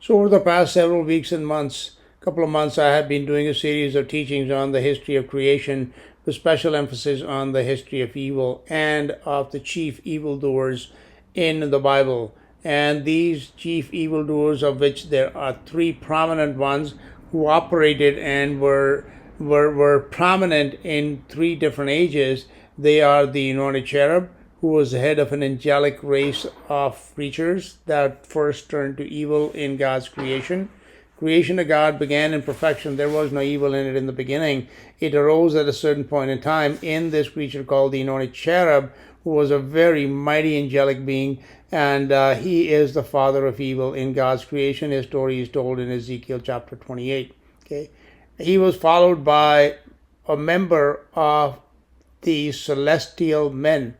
So over the past several weeks and months, couple of months, I have been doing a series of teachings on the history of creation with special emphasis on the history of evil and of the chief evildoers in the Bible. And these chief evildoers, of which there are three prominent ones who operated and were prominent in three different ages. They are the anointed cherub, who was the head of an angelic race of creatures that first turned to evil in God's creation. Creation of God began in perfection. There was no evil in it in the beginning. It arose at a certain point in time in this creature called the anointed cherub, who was a very mighty angelic being, and he is the father of evil in God's creation. His story is told in Ezekiel chapter 28. Okay, he was followed by a member of the celestial men,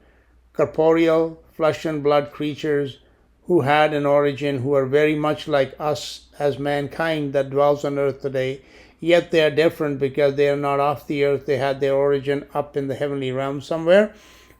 corporeal, flesh and blood creatures who had an origin, who are very much like us as mankind that dwells on earth today. Yet they are different because they are not off the earth. They had their origin up in the heavenly realm somewhere,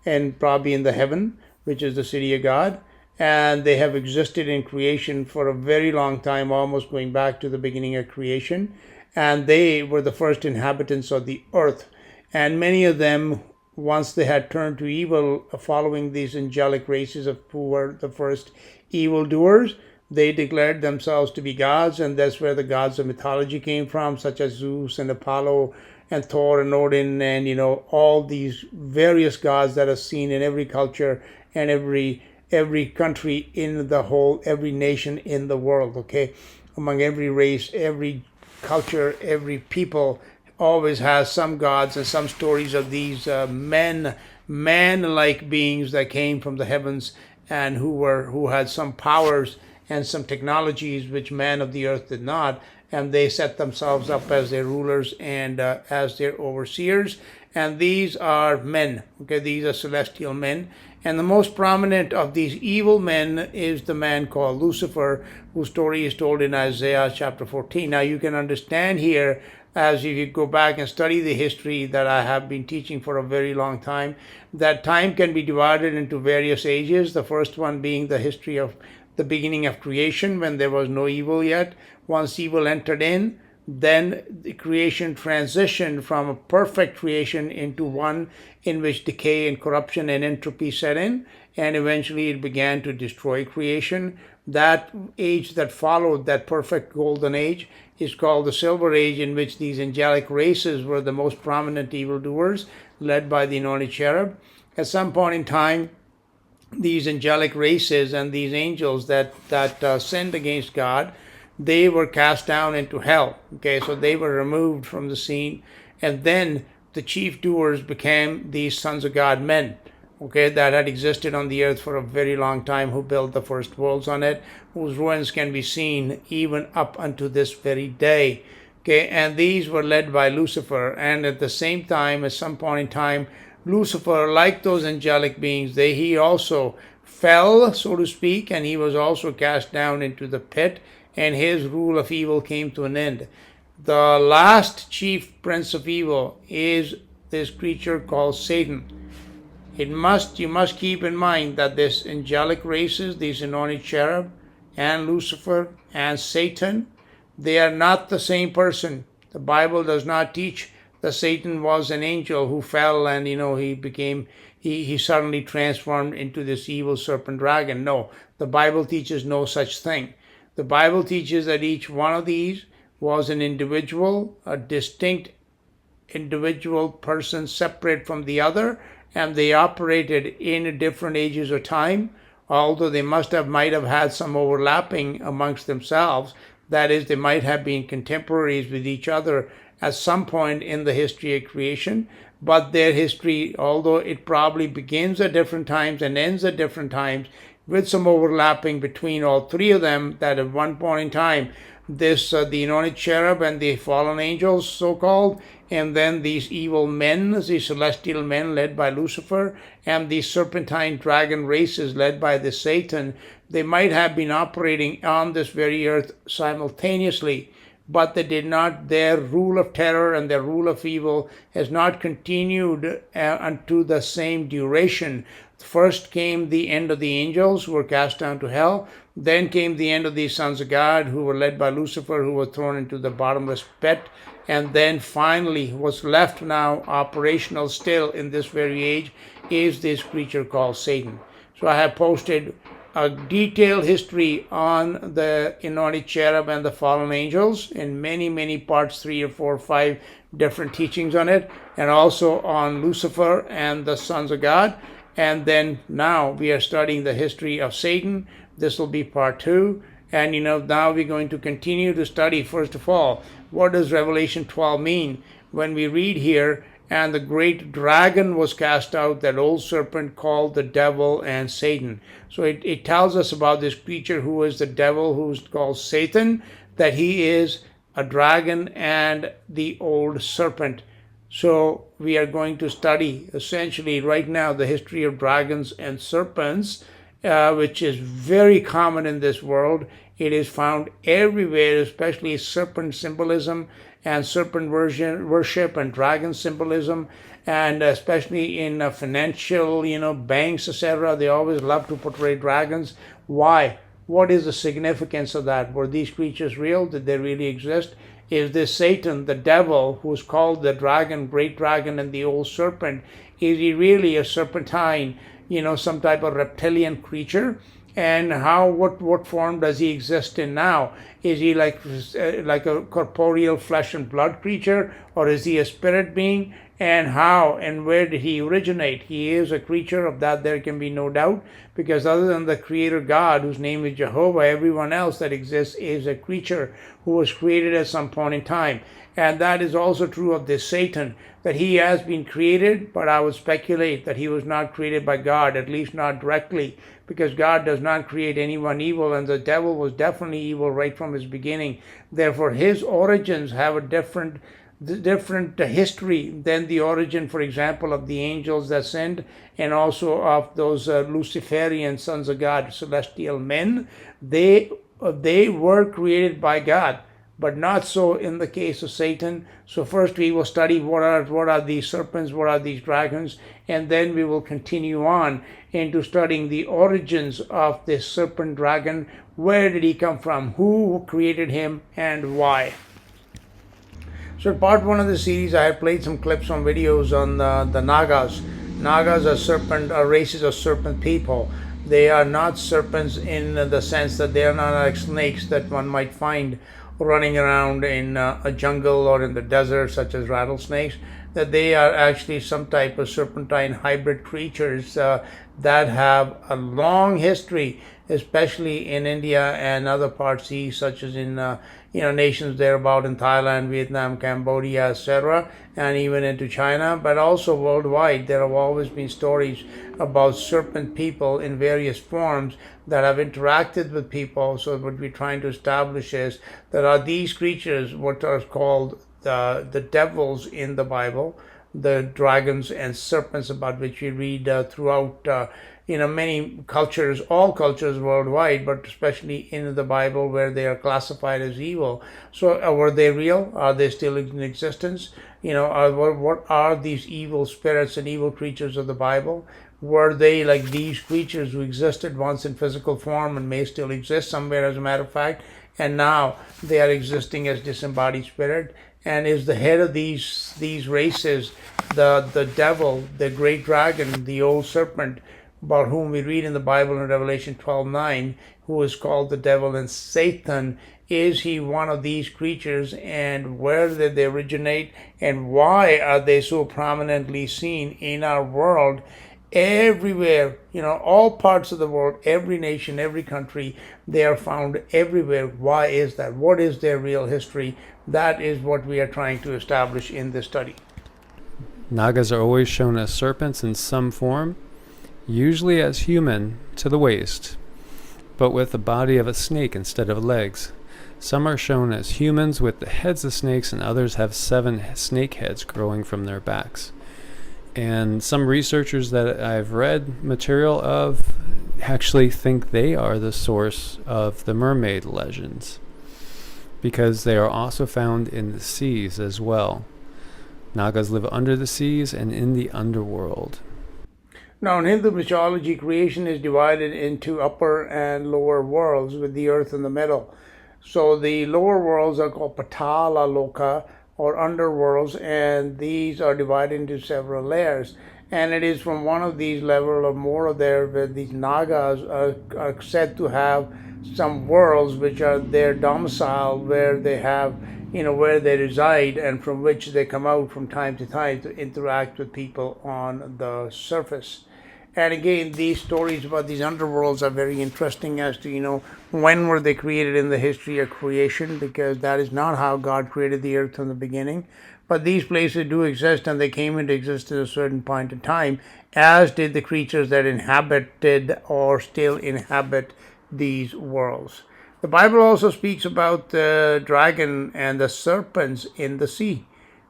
and probably in the heaven, which is the city of God. And they have existed in creation for a very long time, almost going back to the beginning of creation. And they were the first inhabitants of the earth. And many of them, once they had turned to evil, following these angelic races of who were the first evildoers, they declared themselves to be gods, and that's where the gods of mythology came from, such as Zeus and Apollo and Thor and Odin, and all these various gods that are seen in every culture and every country in the whole, every nation in the world. Okay, among every race, every culture, every people always has some gods and some stories of these man-like beings that came from the heavens and who had some powers and some technologies which man of the earth did not, and they set themselves up as their rulers and as their overseers. And these are men. Okay, these are celestial men. And the most prominent of these evil men is the man called Lucifer, whose story is told in Isaiah chapter 14. Now you can understand here, as if you go back and study the history that I have been teaching for a very long time, that time can be divided into various ages. The first one being the history of the beginning of creation, when there was no evil yet. Once evil entered in, then the creation transitioned from a perfect creation into one in which decay and corruption and entropy set in, and eventually it began to destroy creation. That age that followed, that perfect golden age, is called the Silver Age, in which these angelic races were the most prominent evildoers, led by the anointed cherub. At some point in time, these angelic races and these angels that sinned against God, they were cast down into hell. Okay, so they were removed from the scene, and then the chief doers became these sons of God men, okay, that had existed on the earth for a very long time, who built the first worlds on it, whose ruins can be seen even up unto this very day. Okay, and these were led by Lucifer. And at the same time, at some point in time, Lucifer, like those angelic beings, he also fell, so to speak, and he was also cast down into the pit, and his rule of evil came to an end. The last chief prince of evil is this creature called Satan. You must keep in mind that this angelic races, these anointed cherub and Lucifer and Satan, they are not the same person. The Bible does not teach that Satan was an angel who fell and he suddenly transformed into this evil Serpent-Dragon. No, the Bible teaches no such thing. The Bible teaches that each one of these was an individual, a distinct individual person separate from the other, and they operated in different ages of time, although they might have had some overlapping amongst themselves. That is, they might have been contemporaries with each other at some point in the history of creation, but their history, although it probably begins at different times and ends at different times, with some overlapping between all three of them, that at one point in time, the anointed cherub and the fallen angels, so-called, and then these evil men, these celestial men led by Lucifer, and these serpentine dragon races led by the Satan, they might have been operating on this very earth simultaneously, but they did not. Their rule of terror and their rule of evil has not continued unto the same duration First came the end of the angels who were cast down to hell. Then came the end of the sons of God who were led by Lucifer, who were thrown into the bottomless pit. And then finally, what's left now operational still in this very age is this creature called Satan. So I have posted a detailed history on the anointed cherub and the fallen angels in many parts, 3 or 4 or 5 different teachings on it, and also on Lucifer and the sons of God. And then now we are studying the history of Satan. This will be part 2. And now we're going to continue to study, first of all, what does Revelation 12 mean when we read here, and the great dragon was cast out, that old serpent called the devil and Satan. So it tells us about this creature who is the devil, who's called Satan, that he is a dragon and the old serpent. So we are going to study essentially right now the history of dragons and serpents, which is very common in this world. It is found everywhere, especially serpent symbolism and serpent worship and dragon symbolism, and especially in financial, banks, etc. They always love to portray dragons. Why? What is the significance of that? Were these creatures real? Did they really exist? Is this Satan, the devil, who's called the dragon, great dragon, and the old serpent, is he really a serpentine, some type of reptilian creature? And what form does he exist in now? Is he like a corporeal flesh and blood creature, or is he a spirit being? And how and where did he originate? He is a creature of that, there can be no doubt, because other than the creator God, whose name is Jehovah, everyone else that exists is a creature who was created at some point in time. And that is also true of this Satan, that he has been created, but I would speculate that he was not created by God, at least not directly, because God does not create anyone evil, and the devil was definitely evil right from his beginning. Therefore, his origins have a different history than the origin, for example, of the angels that sinned, and also of those Luciferian sons of God, celestial men. They were created by God, but not so in the case of Satan. So first we will study what are these serpents, what are these dragons, and then we will continue on into studying the origins of this serpent dragon. Where did he come from? Who created him, and why? So in part 1 of the series, I have played some clips on videos on the Nagas. Nagas are races of serpent people. They are not serpents in the sense that they are not like snakes that one might find running around in a jungle or in the desert, such as rattlesnakes. That they are actually some type of serpentine hybrid creatures that have a long history, especially in India and other parts east, such as in nations thereabout in Thailand, Vietnam, Cambodia, etc., and even into China, but also worldwide. There have always been stories about serpent people in various forms that have interacted with people. So what we're trying to establish is that are these creatures what are called the devils in the Bible, the dragons and serpents about which we read throughout many cultures, all cultures worldwide, but especially in the Bible where they are classified as evil. So were they real? Are they still in existence? What are these evil spirits and evil creatures of the Bible? Were they like these creatures who existed once in physical form and may still exist somewhere, as a matter of fact, and now they are existing as disembodied spirit? And is the head of these races the devil, the great dragon, the old serpent, about whom we read in the Bible in Revelation 12:9, who is called the devil and Satan? Is he one of these creatures, and where did they originate, and why are they so prominently seen in our world? Everywhere, all parts of the world, every nation, every country, they are found everywhere. Why is that? What is their real history? That is what we are trying to establish in this study. Nagas are always shown as serpents in some form, usually as human to the waist, but with the body of a snake instead of legs. Some are shown as humans with the heads of snakes, and others have 7 snake heads growing from their backs. And some researchers that I've read material of actually think they are the source of the mermaid legends, because they are also found in the seas as well. Nagas live under the seas and in the underworld. Now, in Hindu mythology, creation is divided into upper and lower worlds with the earth in the middle. So the lower worlds are called Patala Loka or underworlds, and these are divided into several layers. And it is from one of these levels or more of there where these Nagas are said to have some worlds which are their domicile, where they have, where they reside, and from which they come out from time to time to interact with people on the surface. And again, these stories about these underworlds are very interesting as to, when were they created in the history of creation, because that is not how God created the earth from the beginning. But these places do exist, and they came into existence at a certain point in time, as did the creatures that inhabited or still inhabit these worlds. The Bible also speaks about the dragon and the serpents in the sea.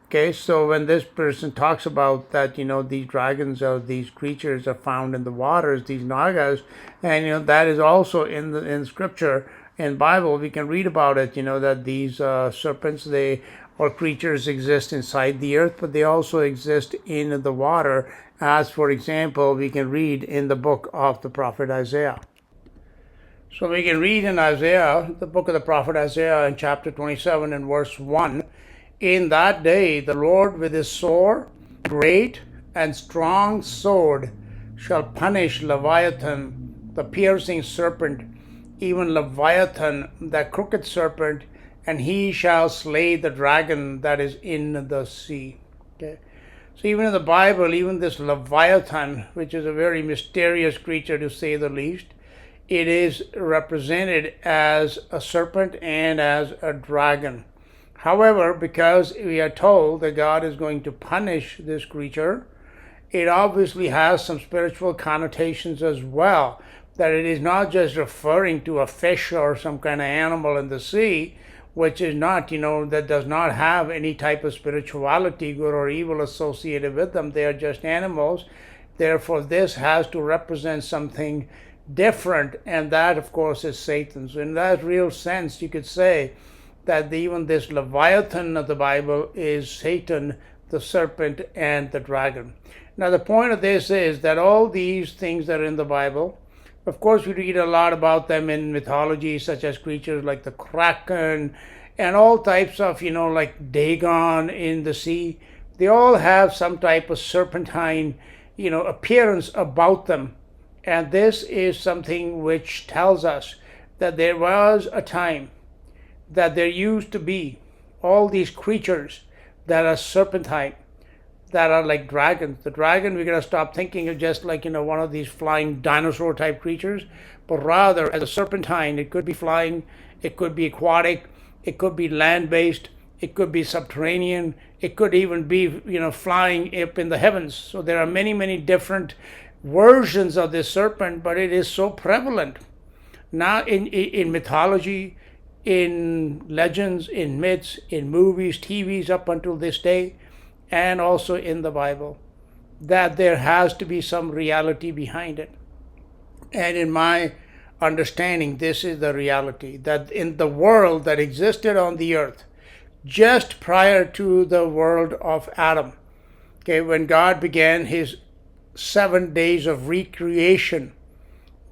Okay, so when this person talks about that, these dragons or these creatures are found in the waters, these Nagas, and that is also in Scripture, in Bible, we can read about it. That these serpents, or creatures exist inside the earth, but they also exist in the water. As for example, we can read in the book of the prophet Isaiah. So we can read in Isaiah, the book of the prophet Isaiah, in chapter 27 and verse 1. In that day the Lord with his sword, great and strong sword, shall punish Leviathan, the piercing serpent, even Leviathan, the crooked serpent, and he shall slay the dragon that is in the sea. Okay. So even in the Bible, even this Leviathan, which is a very mysterious creature to say the least, it is represented as a serpent and as a dragon. However, because we are told that God is going to punish this creature, it obviously has some spiritual connotations as well. That it is not just referring to a fish or some kind of animal in the sea, which is not, that does not have any type of spirituality, good or evil, associated with them. They are just animals. Therefore, this has to represent something different, and that, of course, is Satan. So in that real sense, you could say that even this Leviathan of the Bible is Satan, the serpent, and the dragon. Now, the point of this is that all these things that are in the Bible, of course, we read a lot about them in mythology, such as creatures like the Kraken and all types of, like Dagon in the sea. They all have some type of serpentine, appearance about them. And this is something which tells us that there was a time that there used to be all these creatures that are serpentine, that are like dragons. The dragon, we're going to stop thinking of just like, one of these flying dinosaur type creatures, but rather as a serpentine. It could be flying, it could be aquatic, it could be land-based, it could be subterranean, it could even be, flying up in the heavens. So there are many, many different versions of this serpent, but it is so prevalent. Now in mythology, in legends, in myths, in movies, TVs up until this day, and also in the Bible, that there has to be some reality behind it. And in my understanding, this is the reality, that in the world that existed on the earth, just prior to the world of Adam, okay, when God began his 7 days of recreation,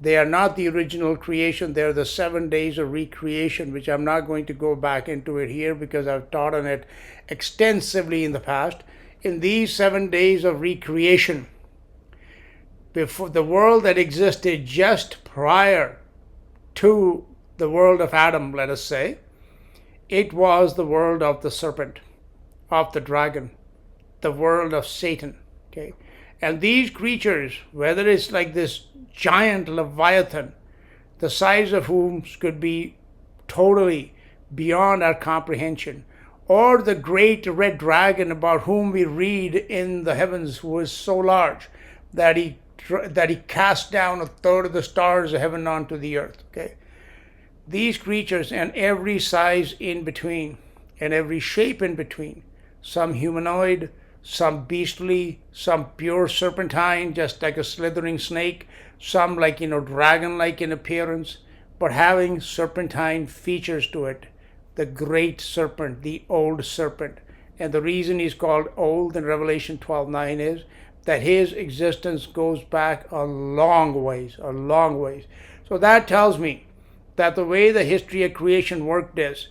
they are not the original creation, they are the 7 days of recreation, which I'm not going to go back into it here because I've taught on it extensively in the past. In these 7 days of recreation, before the world that existed just prior to the world of Adam, let us say, it was the world of the serpent, of the dragon, the world of Satan. Okay, and these creatures, whether it's like this giant Leviathan, the size of whom could be totally beyond our comprehension, or the great red dragon about whom we read in the heavens, who is so large that he cast down a third of the stars of heaven onto the earth. Okay, these creatures and every size in between and every shape in between, some humanoid, some beastly, some pure serpentine, just like a slithering snake, some like, dragon-like in appearance, but having serpentine features to it. The great serpent, the old serpent. And the reason he's called old in Revelation 12:9 is that his existence goes back a long ways, a long ways. So that tells me that the way the history of creation worked is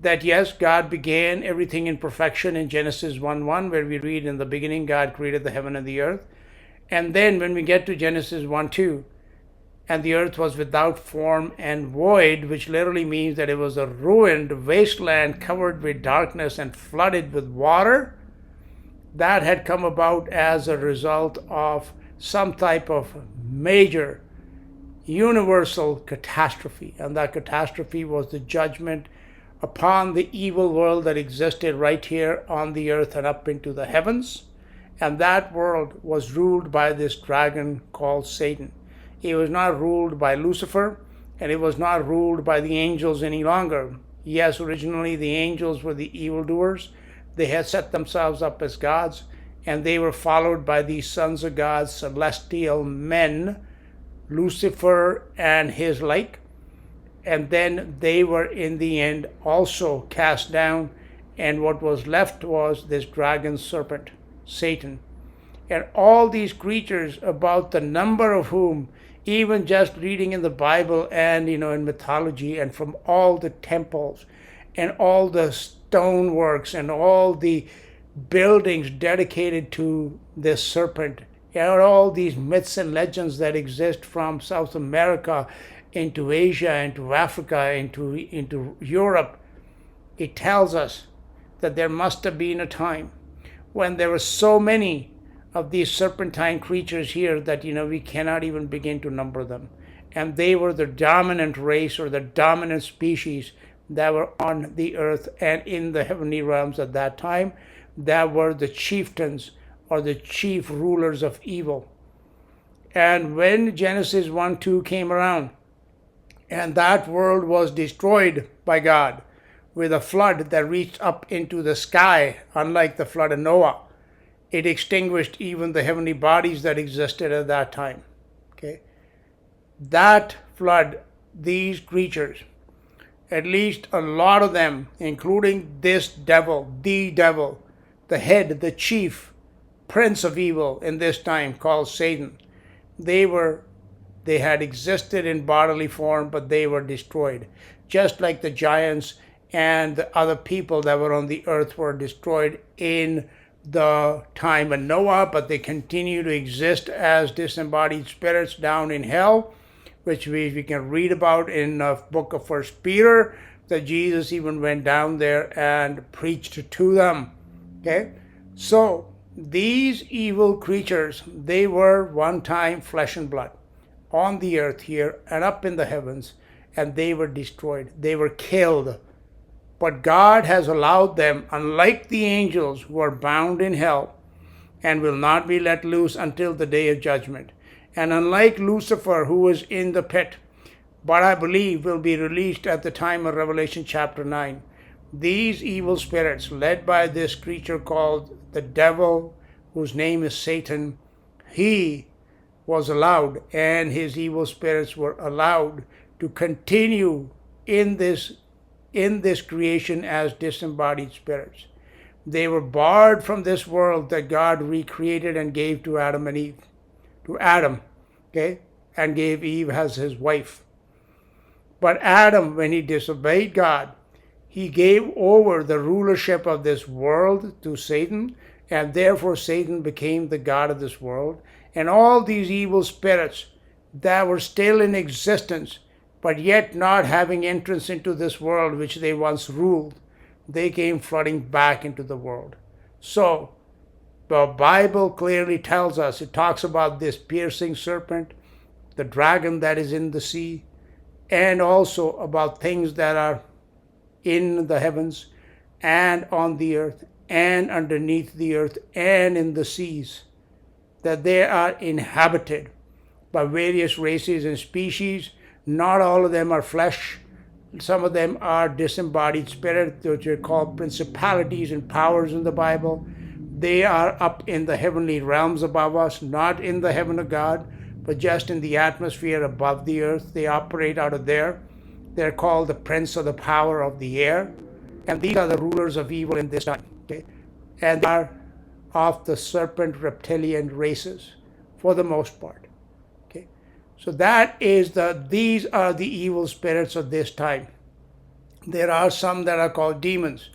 that yes, God began everything in perfection in Genesis 1:1, where we read, in the beginning God created the heaven and the earth. And then when we get to Genesis 1:2, and the earth was without form and void, which literally means that it was a ruined wasteland covered with darkness and flooded with water, that had come about as a result of some type of major universal catastrophe. And that catastrophe was the judgment upon the evil world that existed right here on the earth and up into the heavens. And that world was ruled by this dragon called Satan. It was not ruled by Lucifer, and it was not ruled by the angels any longer. Yes, originally the angels were the evildoers. They had set themselves up as gods, and they were followed by these sons of God, celestial men, Lucifer and his like. And then they were in the end also cast down, and what was left was this dragon serpent, Satan. And all these creatures, about the number of whom, even just reading in the Bible and in mythology, and from all the temples and all the stoneworks and all the buildings dedicated to this serpent, and all these myths and legends that exist from South America into Asia, into Africa, into Europe, it tells us that there must have been a time when there were so many of these serpentine creatures here that we cannot even begin to number them. And they were the dominant race, or the dominant species that were on the earth and in the heavenly realms at that time, that were the chieftains or the chief rulers of evil. And when Genesis 1:2 came around, and that world was destroyed by God with a flood that reached up into the sky, unlike the flood of Noah, it extinguished even the heavenly bodies that existed at that time. Okay, that flood, these creatures, at least a lot of them, including this devil, the head, the chief prince of evil in this time, called Satan, they had existed in bodily form, but they were destroyed, just like the giants and the other people that were on the earth were destroyed in the time of Noah, but they continue to exist as disembodied spirits down in hell, which we can read about in the book of First Peter, that Jesus even went down there and preached to them. Okay, so these evil creatures, they were one time flesh and blood on the earth here and up in the heavens, and they were destroyed. They were killed. But God has allowed them, unlike the angels who are bound in hell and will not be let loose until the day of judgment, and unlike Lucifer, who was in the pit, but I believe will be released at the time of Revelation chapter 9, these evil spirits, led by this creature called the devil, whose name is Satan, he was allowed, and his evil spirits were allowed to continue in this creation as disembodied spirits. They were barred from this world that God recreated and gave to Adam and Eve. To Adam, okay, and gave Eve as his wife. But Adam, when he disobeyed God, he gave over the rulership of this world to Satan, and therefore Satan became the god of this world. And all these evil spirits that were still in existence, but yet not having entrance into this world which they once ruled, they came flooding back into the world. So the Bible clearly tells us, it talks about this piercing serpent, the dragon that is in the sea, and also about things that are in the heavens and on the earth and underneath the earth and in the seas, that they are inhabited by various races and species. Not all of them are flesh. Some of them are disembodied spirits, which are called principalities and powers in the Bible. They are up in the heavenly realms above us, not in the heaven of God, but just in the atmosphere above the earth. They operate out of there. They're called the prince of the power of the air. And these are the rulers of evil in this time. Okay? And they are of the serpent reptilian races, for the most part. Okay, so these are the evil spirits of this time. There are some that are called demons,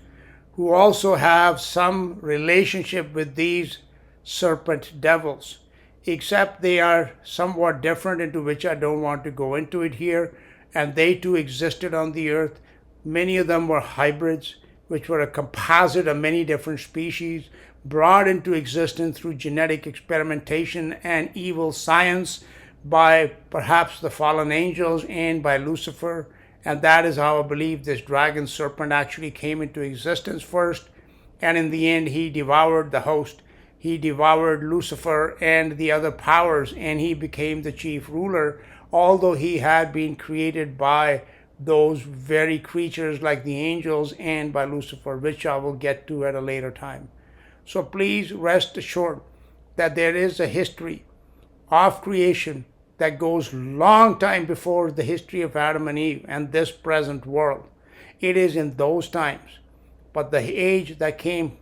who also have some relationship with these serpent devils, except they are somewhat different, into which I don't want to go into it here. And they too existed on the earth. Many of them were hybrids, which were a composite of many different species, brought into existence through genetic experimentation and evil science by perhaps the fallen angels and by Lucifer. And that is how I believe this dragon serpent actually came into existence first. And in the end, he devoured the host. He devoured Lucifer and the other powers, and he became the chief ruler, although he had been created by those very creatures like the angels and by Lucifer, which I will get to at a later time. So please rest assured that there is a history of creation that goes long time before the history of Adam and Eve and this present world. It is in those times. But the age that came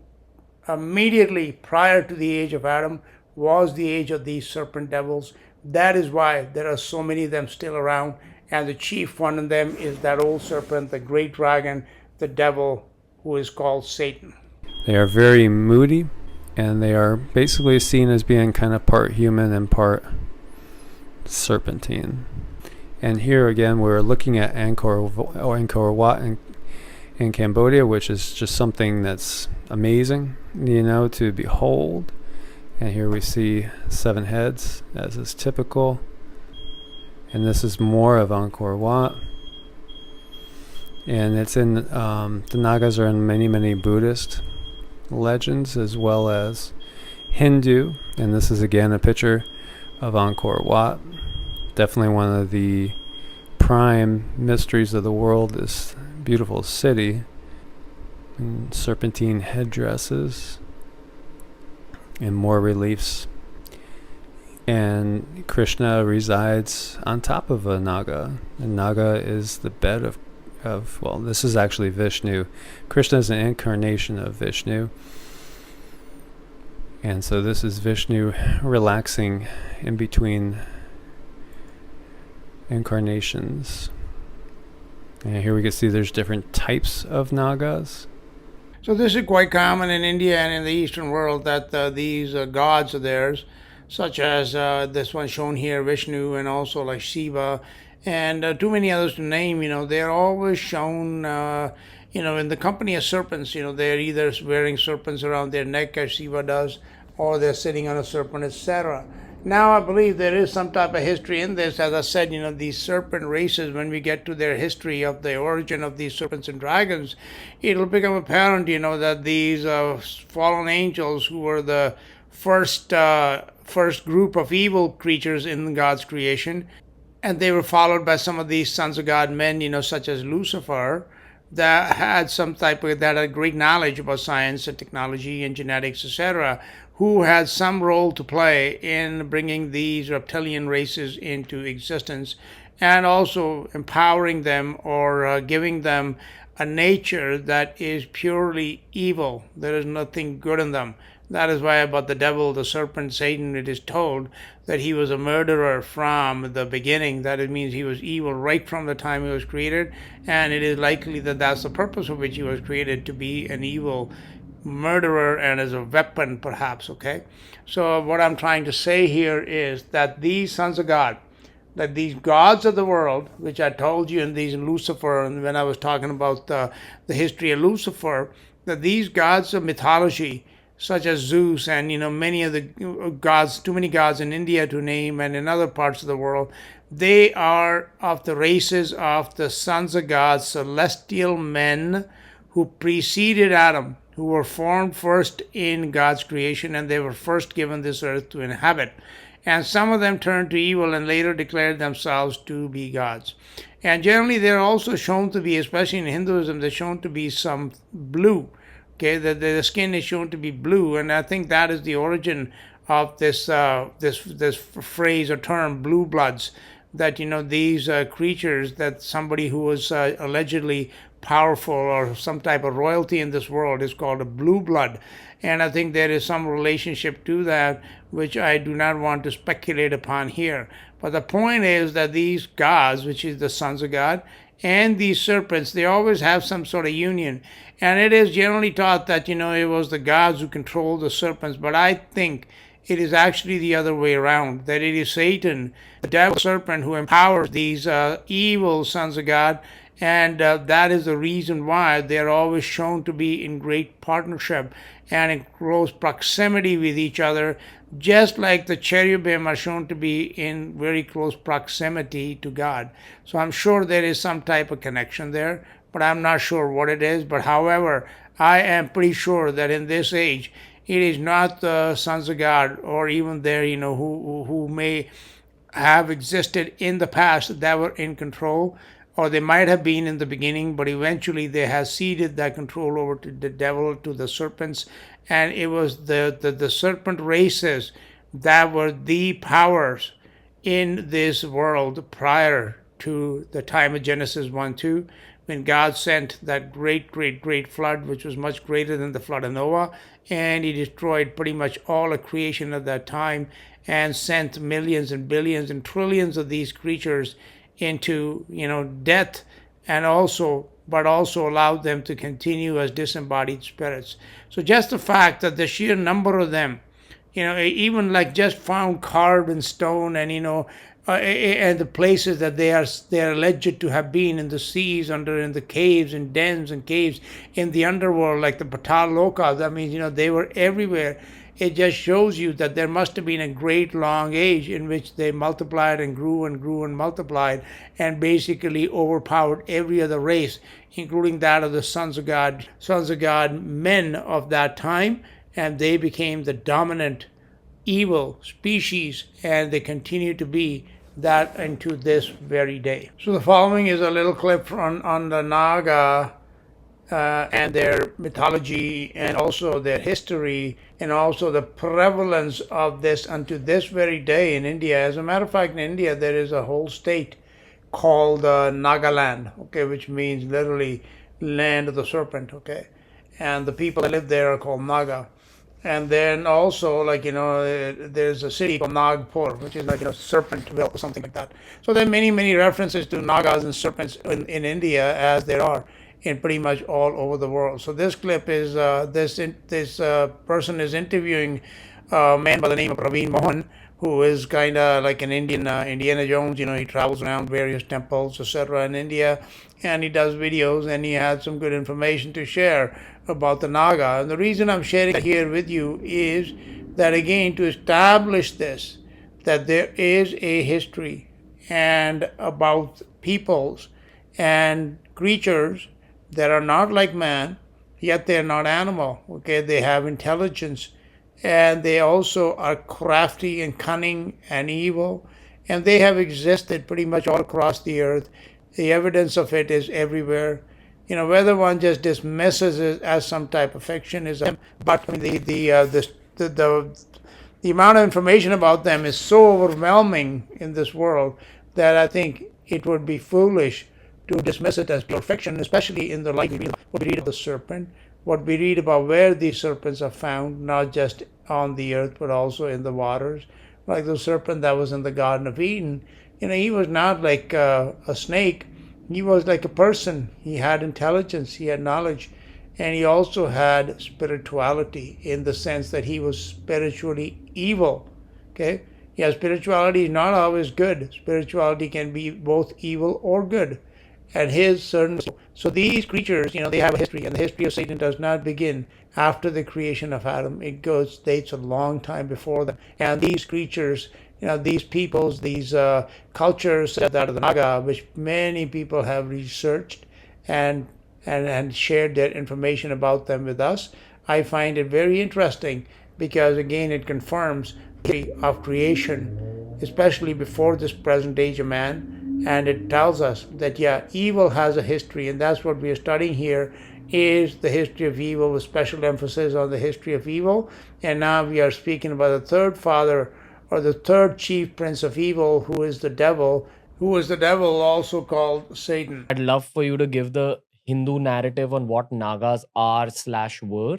immediately prior to the age of Adam was the age of these serpent devils. That is why there are so many of them still around. And the chief one of them is that old serpent, the great dragon, the devil, who is called Satan. They are very moody, and they are basically seen as being kind of part human and part serpentine. And here again, we're looking at Angkor Wat in Cambodia, which is just something that's amazing, to behold. And here we see 7 heads, as is typical. And this is more of Angkor Wat. And it's in, the Nagas are in many, many Buddhist legends as well as Hindu. And this is again a picture of Angkor Wat. Definitely one of the prime mysteries of the world, this beautiful city. And serpentine headdresses and more reliefs. And Krishna resides on top of a Naga. And Naga is the bed of this is actually Vishnu. Krishna is an incarnation of Vishnu. And so this is Vishnu relaxing in between incarnations. And here we can see there's different types of Nagas. So this is quite common in India and in the Eastern world, that these gods of theirs, such as this one shown here, Vishnu, and also like Shiva, and too many others to name, they're always shown, in the company of serpents. They're either wearing serpents around their neck as Shiva does, or they're sitting on a serpent, etc. Now, I believe there is some type of history in this. As I said, these serpent races, when we get to their history of the origin of these serpents and dragons, it'll become apparent, that these fallen angels, who were the first group of evil creatures in God's creation, and they were followed by some of these sons of God men, such as Lucifer, that had that had great knowledge about science and technology and genetics, etc., who had some role to play in bringing these reptilian races into existence, and also empowering them or giving them a nature that is purely evil. There is nothing good in them. That is why about the devil, the serpent, Satan, it is told that he was a murderer from the beginning. That it means he was evil right from the time he was created, and it is likely that that's the purpose for which he was created, to be an evil murderer and as a weapon, perhaps. Okay, so what I'm trying to say here is that these sons of God, that these gods of the world, which I told you in these Lucifer, and when I was talking about the history of Lucifer, that these gods of mythology, such as Zeus and many of the gods, too many gods in India to name, and in other parts of the world, they are of the races of the sons of God, celestial men who preceded Adam, who were formed first in God's creation, and they were first given this earth to inhabit. And some of them turned to evil and later declared themselves to be gods. And generally they're also shown to be, especially in Hinduism, they're shown to be some blue. Okay, the skin is shown to be blue, and I think that is the origin of this phrase or term, blue bloods, that these creatures, that somebody who was allegedly powerful or some type of royalty in this world is called a blue blood. And I think there is some relationship to that, which I do not want to speculate upon here. But the point is that these gods, which is the sons of God, and these serpents, they always have some sort of union. And it is generally taught that, it was the gods who controlled the serpents. But I think it is actually the other way around, that it is Satan, the devil serpent, who empowers these evil sons of God. And that is the reason why they are always shown to be in great partnership and in close proximity with each other, just like the cherubim are shown to be in very close proximity to God. So I'm sure there is some type of connection there, but I'm not sure what it is. But however, I am pretty sure that in this age, it is not the sons of God or even there, who may have existed in the past that were in control, or they might have been in the beginning, but eventually they have ceded that control over to the devil, to the serpents. And it was the serpent races that were the powers in this world prior to the time of Genesis 1-2, when God sent that great flood, which was much greater than the flood of Noah, and he destroyed pretty much all of creation at that time and sent millions and billions and trillions of these creatures into death, and also allowed them to continue as disembodied spirits. So just the fact that the sheer number of them, even like just found carved in stone, and and the places that they are alleged to have been in the seas, in the caves and dens and caves in the underworld, like the Patal Lokas. That means they were everywhere. It just shows you that there must have been a great long age in which they multiplied and grew and multiplied, and basically overpowered every other race, including that of the sons of God men of that time, and they became the dominant evil species, and they continue to be that into this very day. So the following is a little clip on the Naga and their mythology, and also their history, and also the prevalence of this unto this very day in India. As a matter of fact, in India there is a whole state called Nagaland, okay, which means literally land of the serpent, okay, and the people that live there are called Naga. And then also, there's a city called Nagpur, which is Serpentville or something like that. So there are many references to Nagas and serpents in India, as there are in pretty much all over the world. So this clip is this person is interviewing a man by the name of Praveen Mohan, who is kind of like an Indiana Jones. He travels around various temples, etc. in India, and he does videos, and he has some good information to share about the Naga. And the reason I'm sharing it here with you is that, again, to establish this, that there is a history and about peoples and creatures that are not like man, yet they're not animal. Okay, they have intelligence, and they also are crafty and cunning and evil, and they have existed pretty much all across the earth. The evidence of it is everywhere. Whether one just dismisses it as some type of fiction is, but the amount of information about them is so overwhelming in this world that I think it would be foolish to dismiss it as pure fiction, especially in the light what we read of the serpent, what we read about where these serpents are found, not just on the earth, but also in the waters. Like the serpent that was in the Garden of Eden, he was not like a snake. He was like a person. He had intelligence, he had knowledge, and he also had spirituality, in the sense that he was spiritually evil. Okay? Yeah, spirituality is not always good. Spirituality can be both evil or good. And so these creatures, they have a history, and the history of Satan does not begin after the creation of Adam. It dates a long time before that. And these creatures, these peoples, these cultures that are the Naga, which many people have researched and shared their information about them with us, I find it very interesting, because again it confirms the history of creation, especially before this present age of man. And it tells us that, evil has a history, and that's what we are studying here, is the history of evil, with special emphasis on the history of evil. And now we are speaking about the third father, or the third chief prince of evil, who is the devil, who is the devil, also called Satan. I'd love for you to give the Hindu narrative on what Nagas are slash were,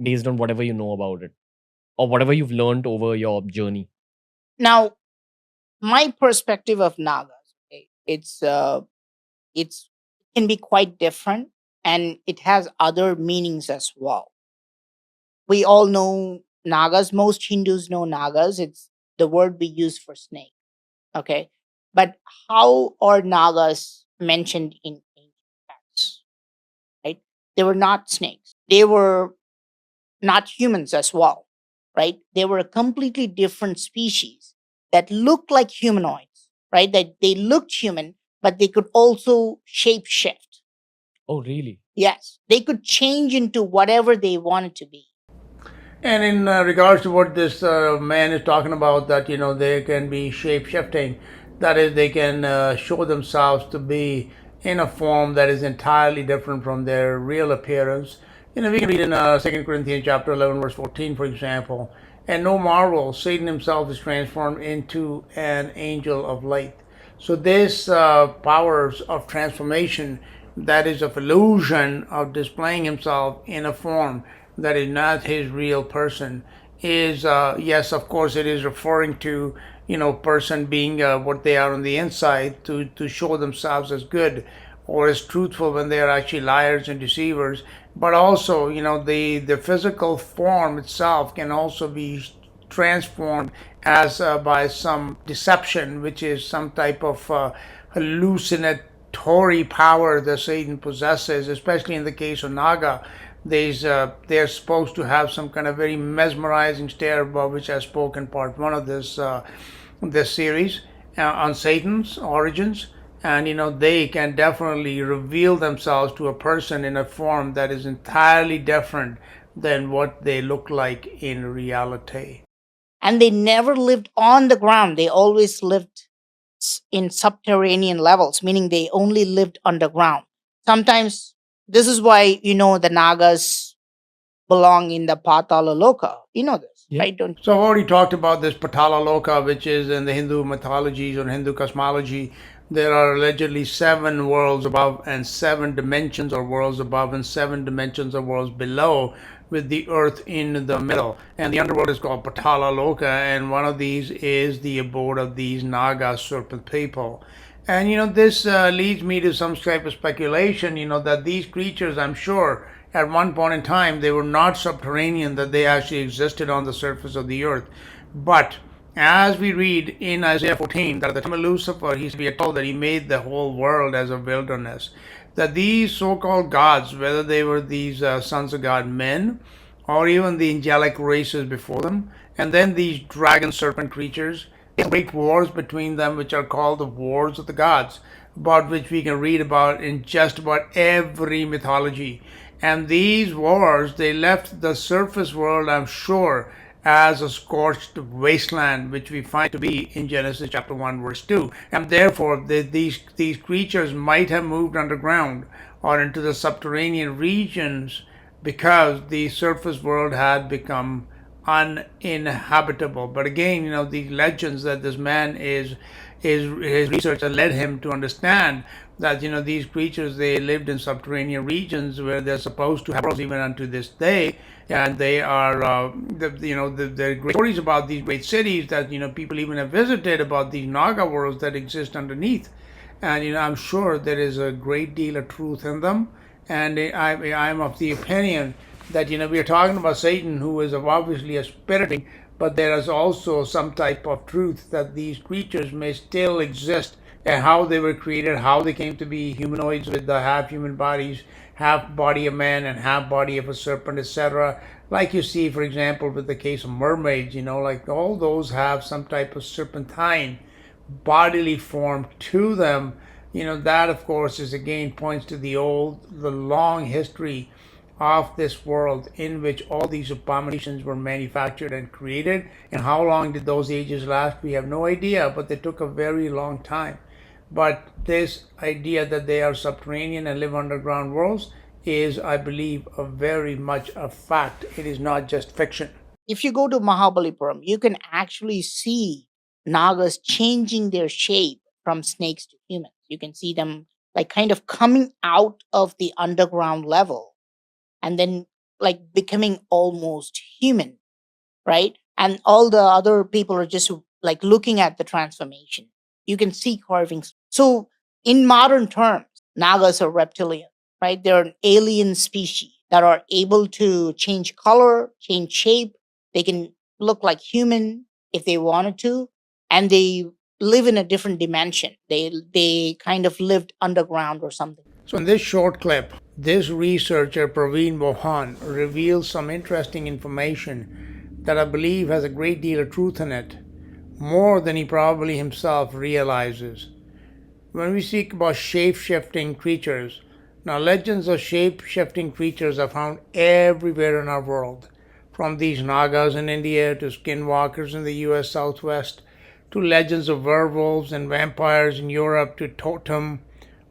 based on whatever you know about it or whatever you've learned over your journey. Now, my perspective of Nagas, okay, it's can be quite different, and it has other meanings as well. We all know Nagas. Most Hindus know Nagas. It's the word we use for snake. Okay, but how are Nagas mentioned in ancient texts? Right, they were not snakes. They were not humans as well. Right, they were a completely different species that looked like humanoids. Right, that they looked human, but they could also shape shift. Oh, really? Yes, they could change into whatever they wanted to be. And in regards to what this man is talking about, that they can be shape shifting, that is, they can show themselves to be in a form that is entirely different from their real appearance. We can read in 2 Corinthians chapter 11, verse 14, for example. And no marvel, Satan himself is transformed into an angel of light. So this powers of transformation, that is of illusion of displaying himself in a form that is not his real person, is yes, of course, it is referring to person being what they are on the inside, to show themselves as good or as truthful when they are actually liars and deceivers. But also, the physical form itself can also be transformed as by some deception, which is some type of hallucinatory power that Satan possesses, especially in the case of Naga. They're supposed to have some kind of very mesmerizing stare, about which I spoke in part one of this series on Satan's origins. And they can definitely reveal themselves to a person in a form that is entirely different than what they look like in reality. And they never lived on the ground. They always lived in subterranean levels, meaning they only lived underground. Sometimes this is why the Nagas belong in the Patala Loka. You know this, Yeah. right? Don't So I've already talked about this Patala Loka, which is in the Hindu mythologies or Hindu cosmology. There are allegedly 7 worlds above and 7 dimensions or worlds above and 7 dimensions or worlds below, with the earth in the middle. And the underworld is called Patala Loka, and one of these is the abode of these Naga serpent people. And this leads me to some type of speculation, that these creatures, I'm sure, at one point in time, they were not subterranean, that they actually existed on the surface of the earth. But as we read in Isaiah 14, that at the time of Lucifer, we are told that he made the whole world as a wilderness. That these so-called gods, whether they were these sons of God men, or even the angelic races before them, and then these dragon serpent creatures, great wars between them, which are called the wars of the gods, about which we can read about in just about every mythology. And these wars, they left the surface world, I'm sure, as a scorched wasteland, which we find to be in Genesis chapter 1, verse 2. And therefore, these creatures might have moved underground or into the subterranean regions, because the surface world had become uninhabitable. But again, the legends that this man his research that led him to understand that these creatures, they lived in subterranean regions where they're supposed to have worlds even unto this day. And they are there are great stories about these great cities that people even have visited, about these Naga worlds that exist underneath. And I'm sure there is a great deal of truth in them. And I'm of the opinion that we are talking about Satan, who is obviously a spirit being, but there is also some type of truth that these creatures may still exist, and how they were created, how they came to be humanoids with the half human bodies, half body of man and half body of a serpent, etc. Like you see, for example, with the case of mermaids, like all those have some type of serpentine bodily form to them. That of course is again points to the long history of this world, in which all these abominations were manufactured and created. And how long did those ages last? We have no idea, but they took a very long time. But this idea that they are subterranean and live underground worlds is, I believe, a very much a fact. It is not just fiction. If you go to Mahabalipuram, you can actually see Nagas changing their shape from snakes to humans. You can see them like kind of coming out of the underground level and then like becoming almost human, right? And all the other people are just like looking at the transformation. You can see carvings. So, in modern terms, Nagas are reptilian, right? They're an alien species that are able to change color, change shape. They can look like human if they wanted to, and they live in a different dimension. They kind of lived underground or something. So in this short clip, this researcher Praveen Mohan reveals some interesting information that I believe has a great deal of truth in it, more than he probably himself realizes. When we speak about shape-shifting creatures, now legends of shape-shifting creatures are found everywhere in our world, from these Nagas in India to skinwalkers in the US Southwest, to legends of werewolves and vampires in Europe to totem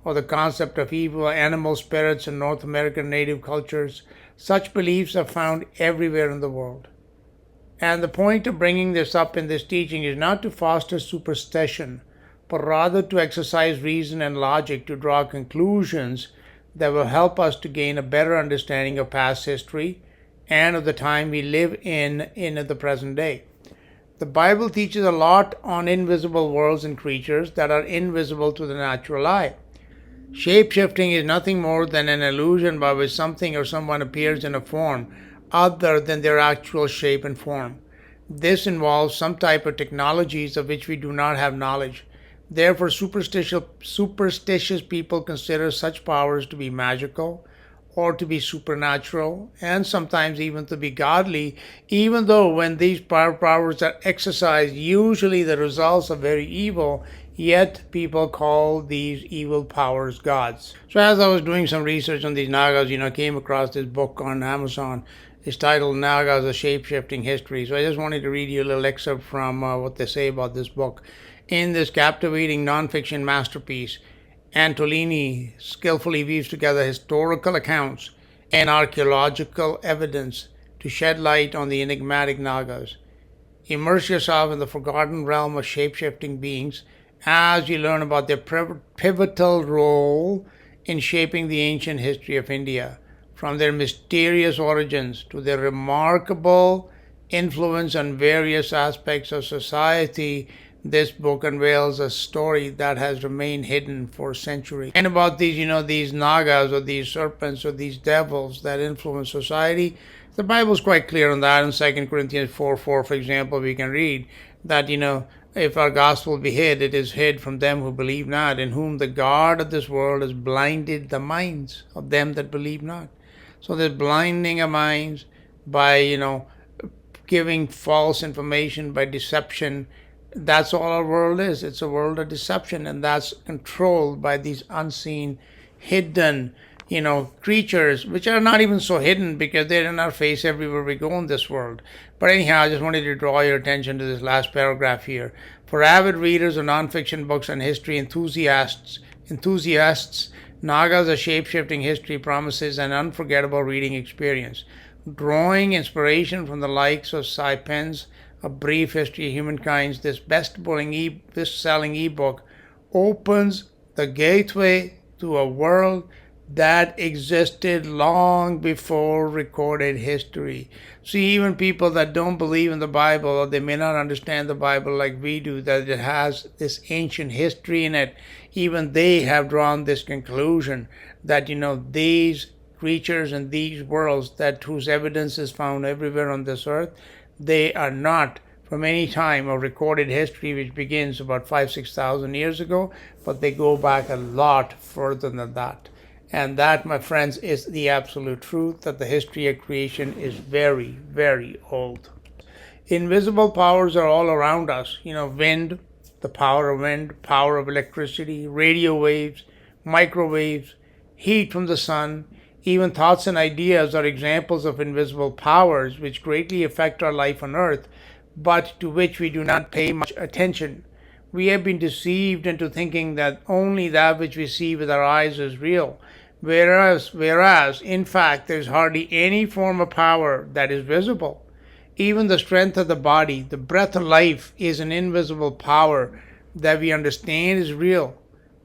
or the concept of evil animal spirits in North American native cultures. Such beliefs are found everywhere in the world. And the point of bringing this up in this teaching is not to foster superstition, but rather to exercise reason and logic to draw conclusions that will help us to gain a better understanding of past history and of the time we live in the present day. The Bible teaches a lot on invisible worlds and creatures that are invisible to the natural eye. Shape-shifting is nothing more than an illusion by which something or someone appears in a form other than their actual shape and form. This involves some type of technologies of which we do not have knowledge. Therefore, superstitious people consider such powers to be magical or to be supernatural and sometimes even to be godly, even though when these powers are exercised, usually the results are very evil, yet people call these evil powers gods. So as I was doing some research on these Nagas, I came across this book on Amazon. It's titled Nagas, A Shape-Shifting History. So I just wanted to read you a little excerpt from what they say about this book. In this captivating nonfiction masterpiece, Antolini skillfully weaves together historical accounts and archaeological evidence to shed light on the enigmatic Nagas. Immerse yourself in the forgotten realm of shape-shifting beings as you learn about their pivotal role in shaping the ancient history of India, from their mysterious origins to their remarkable influence on various aspects of society. This book unveils a story that has remained hidden for centuries. And about these, these Nagas or these serpents or these devils that influence society, the Bible is quite clear on that. In 2 Corinthians 4:4, for example, we can read that, if our gospel be hid, it is hid from them who believe not, in whom the God of this world has blinded the minds of them that believe not. So there's blinding of minds by, giving false information, by deception. That's all our world is. It's a world of deception, and that's controlled by these unseen, hidden, creatures, which are not even so hidden because they're in our face everywhere we go in this world. But anyhow, I just wanted to draw your attention to this last paragraph here. For avid readers of nonfiction books and history enthusiasts, Nagas, A Shape-Shifting History promises an unforgettable reading experience. Drawing inspiration from the likes of Cy Penn's A Brief History of Humankind, this best-selling ebook opens the gateway to a world that existed long before recorded history. See, even people that don't believe in the Bible, or they may not understand the Bible like we do, that it has this ancient history in it, even they have drawn this conclusion that, these creatures and these worlds whose evidence is found everywhere on this earth, they are not from any time of recorded history which begins about 5,000-6,000 years ago, but they go back a lot further than that. And that, my friends, is the absolute truth, that the history of creation is very, very old. Invisible powers are all around us. Wind, the power of wind, power of electricity, radio waves, microwaves, heat from the sun. Even thoughts and ideas are examples of invisible powers which greatly affect our life on earth, but to which we do not pay much attention. We have been deceived into thinking that only that which we see with our eyes is real, whereas in fact there's hardly any form of power that is visible. Even the strength of the body, the breath of life, is an invisible power that we understand is real,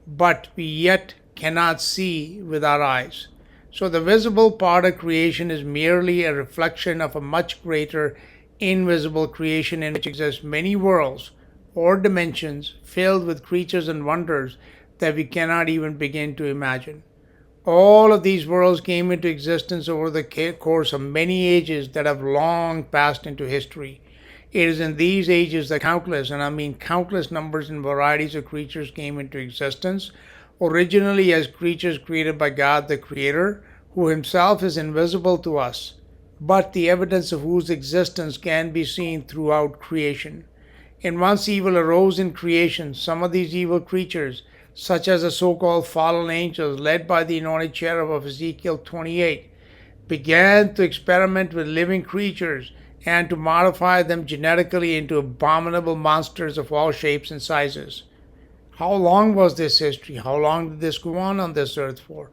but we yet cannot see with our eyes. So the visible part of creation is merely a reflection of a much greater invisible creation in which exist many worlds or dimensions filled with creatures and wonders that we cannot even begin to imagine. All of these worlds came into existence over the course of many ages that have long passed into history. It is in these ages that countless, and I mean countless numbers and varieties of creatures came into existence, originally as creatures created by God the Creator, who Himself is invisible to us, but the evidence of whose existence can be seen throughout creation. And once evil arose in creation, some of these evil creatures, such as the so-called fallen angels led by the anointed cherub of Ezekiel 28, began to experiment with living creatures and to modify them genetically into abominable monsters of all shapes and sizes. How long was this history? How long did this go on this earth for?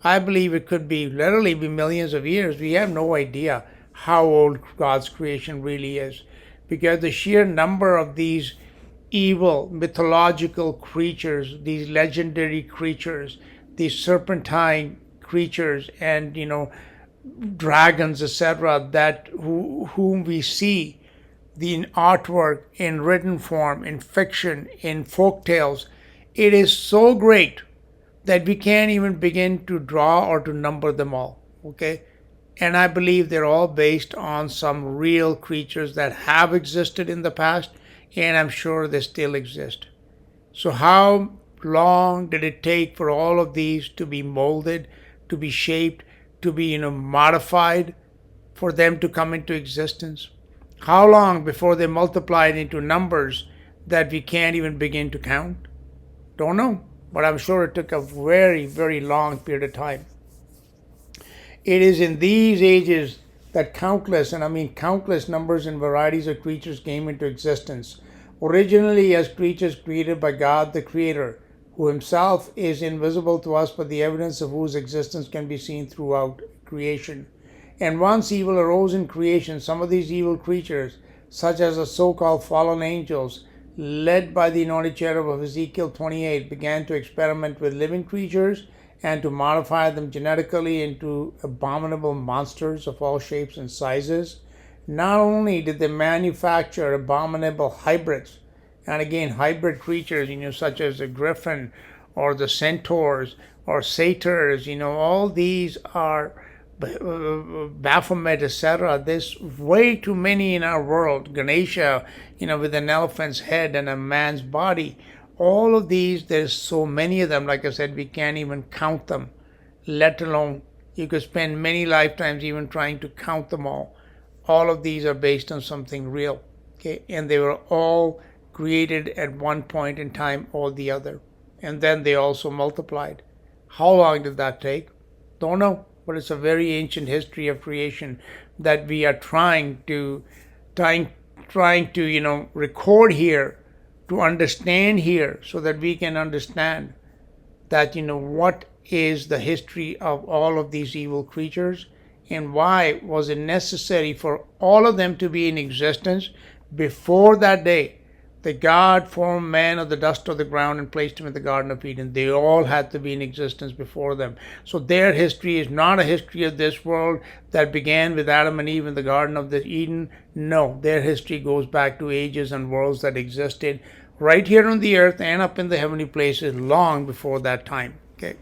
I believe it could be literally be millions of years. We have no idea how old God's creation really is, because the sheer number of these evil mythological creatures, these legendary creatures, these serpentine creatures, and dragons, etc., that whom we see in artwork, in written form, in fiction, in folk tales, it is so great that we can't even begin to draw or to number them all. Okay? And I believe they're all based on some real creatures that have existed in the past, and I'm sure they still exist. So how long did it take for all of these to be molded, to be shaped, to be modified, for them to come into existence? How long before they multiplied into numbers that we can't even begin to count? Don't know, but I'm sure it took a very, very long period of time. It is in these ages that countless, and I mean countless numbers and varieties of creatures came into existence, originally as creatures created by God the Creator, who Himself is invisible to us, but the evidence of whose existence can be seen throughout creation. And once evil arose in creation, some of these evil creatures, such as the so-called fallen angels, led by the anointed cherub of Ezekiel 28, began to experiment with living creatures and to modify them genetically into abominable monsters of all shapes and sizes. Not only did they manufacture abominable hybrids, and again hybrid creatures, such as the griffin or the centaurs or satyrs, all these are Baphomet, etc. There's way too many in our world. Ganesha, with an elephant's head and a man's body. All of these, there's so many of them. Like I said, we can't even count them, let alone you could spend many lifetimes even trying to count them all. All of these are based on something real, okay? And they were all created at one point in time or the other. And then they also multiplied. How long did that take? Don't know. But it's a very ancient history of creation that we are trying to record here, to understand here, so that we can understand that what is the history of all of these evil creatures, and why was it necessary for all of them to be in existence before that day that God formed man of the dust of the ground and placed him in the Garden of Eden. They all had to be in existence before them. So their history is not a history of this world that began with Adam and Eve in the Garden of Eden. No, their history goes back to ages and worlds that existed right here on the earth and up in the heavenly places long before that time. Okay.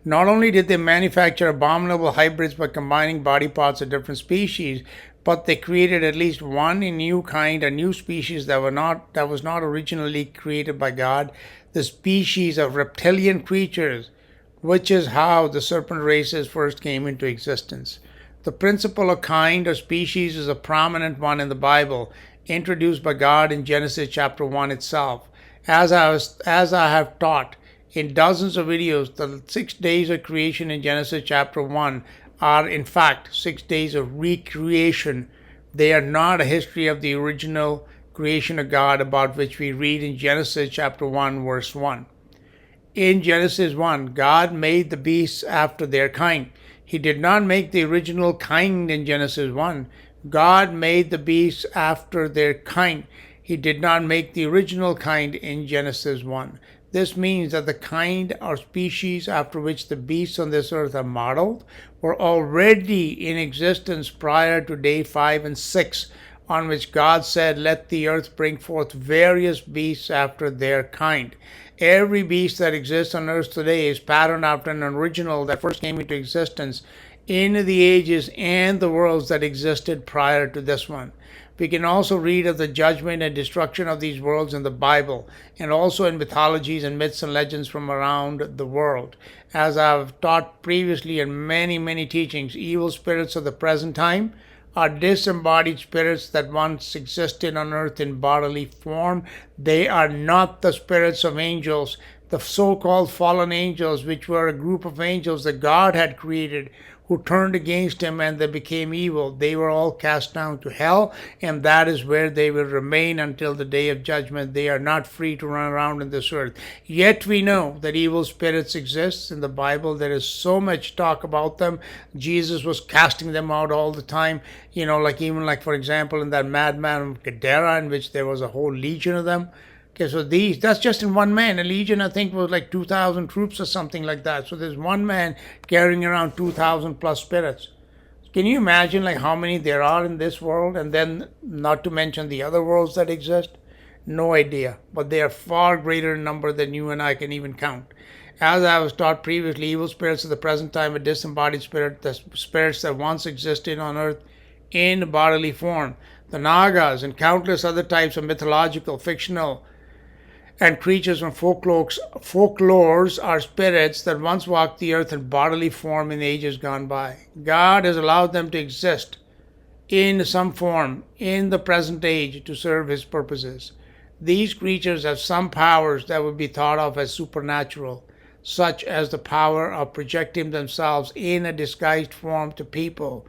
Not only did they manufacture abominable hybrids by combining body parts of different species, but they created at least one new kind, a new species that was not originally created by God, the species of reptilian creatures, which is how the serpent races first came into existence. The principle of kind or species is a prominent one in the Bible, introduced by God in Genesis chapter 1 itself. As I have taught in dozens of videos, the 6 days of creation in Genesis chapter 1 are in fact 6 days of recreation. They are not a history of the original creation of God about which we read in Genesis chapter 1 verse 1. In Genesis 1, God made the beasts after their kind. He did not make the original kind in Genesis 1. God made the beasts after their kind. He did not make the original kind in Genesis 1. This means that the kind or species after which the beasts on this earth are modeled were already in existence prior to day 5 and 6, on which God said, "Let the earth bring forth various beasts after their kind." Every beast that exists on earth today is patterned after an original that first came into existence in the ages and the worlds that existed prior to this one. We can also read of the judgment and destruction of these worlds in the Bible, and also in mythologies and myths and legends from around the world. As I've taught previously in many, many teachings, evil spirits of the present time are disembodied spirits that once existed on earth in bodily form. They are not the spirits of angels, the so-called fallen angels, which were a group of angels that God had created, who turned against him and they became evil. They were all cast down to hell, and that is where they will remain until the day of judgment. They are not free to run around in this earth. Yet we know that evil spirits exist in the Bible. There is so much talk about them. Jesus was casting them out all the time. Like for example, in that madman of Gadara, in which there was a whole legion of them. Okay, so that's just in one man. A legion, I think, was like 2,000 troops or something like that. So there's one man carrying around 2,000 plus spirits. Can you imagine like how many there are in this world? And then not to mention the other worlds that exist? No idea. But they are far greater in number than you and I can even count. As I was taught previously, evil spirits of the present time are disembodied spirits, the spirits that once existed on earth in bodily form. The Nagas and countless other types of mythological, fictional, and creatures from folklores are spirits that once walked the earth in bodily form in ages gone by. God has allowed them to exist in some form in the present age to serve his purposes. These creatures have some powers that would be thought of as supernatural, such as the power of projecting themselves in a disguised form to people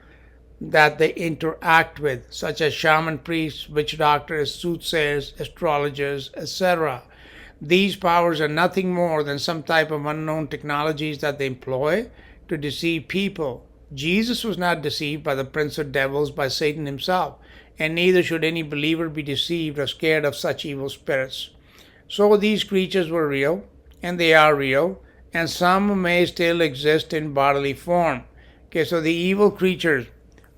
that they interact with, such as shaman priests, witch doctors, soothsayers, astrologers, etc. These powers are nothing more than some type of unknown technologies that they employ to deceive people. Jesus was not deceived by the prince of devils, by Satan himself, and neither should any believer be deceived or scared of such evil spirits. So these creatures were real, and they are real, and some may still exist in bodily form. Okay, so the evil creatures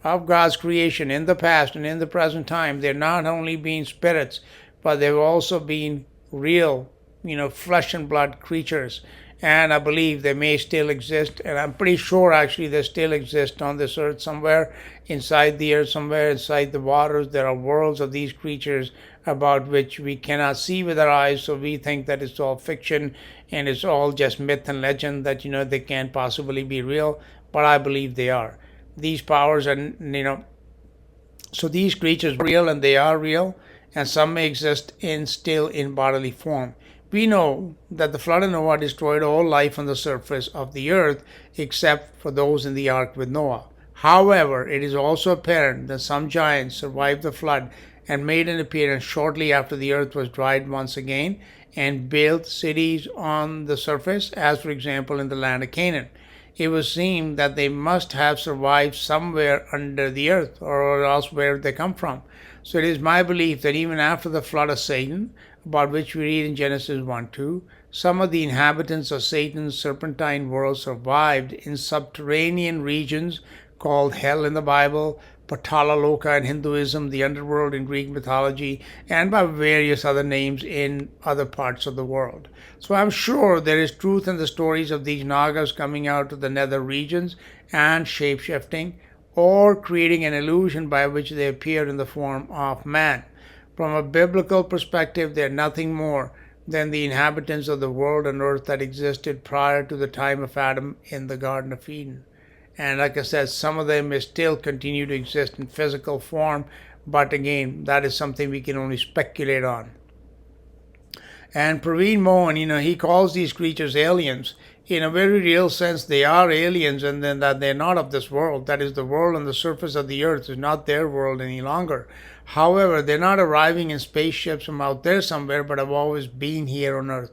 of God's creation in the past and in the present time, they're not only being spirits, but they've also been real, flesh and blood creatures. And I believe they may still exist, and I'm pretty sure actually they still exist on this earth somewhere, inside the earth, somewhere inside the waters. There are worlds of these creatures about which we cannot see with our eyes, so we think that it's all fiction and it's all just myth and legend, that they can't possibly be real, but I believe they are. These powers are, so these creatures are real, and they are real, and some may exist still in bodily form. We know that the flood of Noah destroyed all life on the surface of the earth except for those in the ark with Noah. However, it is also apparent that some giants survived the flood and made an appearance shortly after the earth was dried once again and built cities on the surface, as for example in the land of Canaan. It would seem that they must have survived somewhere under the earth, or else where they come from. So it is my belief that even after the flood of Satan, about which we read in Genesis 1-2, some of the inhabitants of Satan's serpentine world survived in subterranean regions called hell in the Bible, Patala Loka in Hinduism, the underworld in Greek mythology, and by various other names in other parts of the world. So I'm sure there is truth in the stories of these Nagas coming out of the nether regions and shape-shifting, or creating an illusion by which they appear in the form of man. From a biblical perspective, they are nothing more than the inhabitants of the world and earth that existed prior to the time of Adam in the Garden of Eden. And like I said, some of them may still continue to exist in physical form, but again, that is something we can only speculate on. And Praveen Mohan, he calls these creatures aliens. In a very real sense, they are aliens, and then that they're not of this world. That is, the world on the surface of the earth is not their world any longer. However, they're not arriving in spaceships from out there somewhere, but have always been here on earth.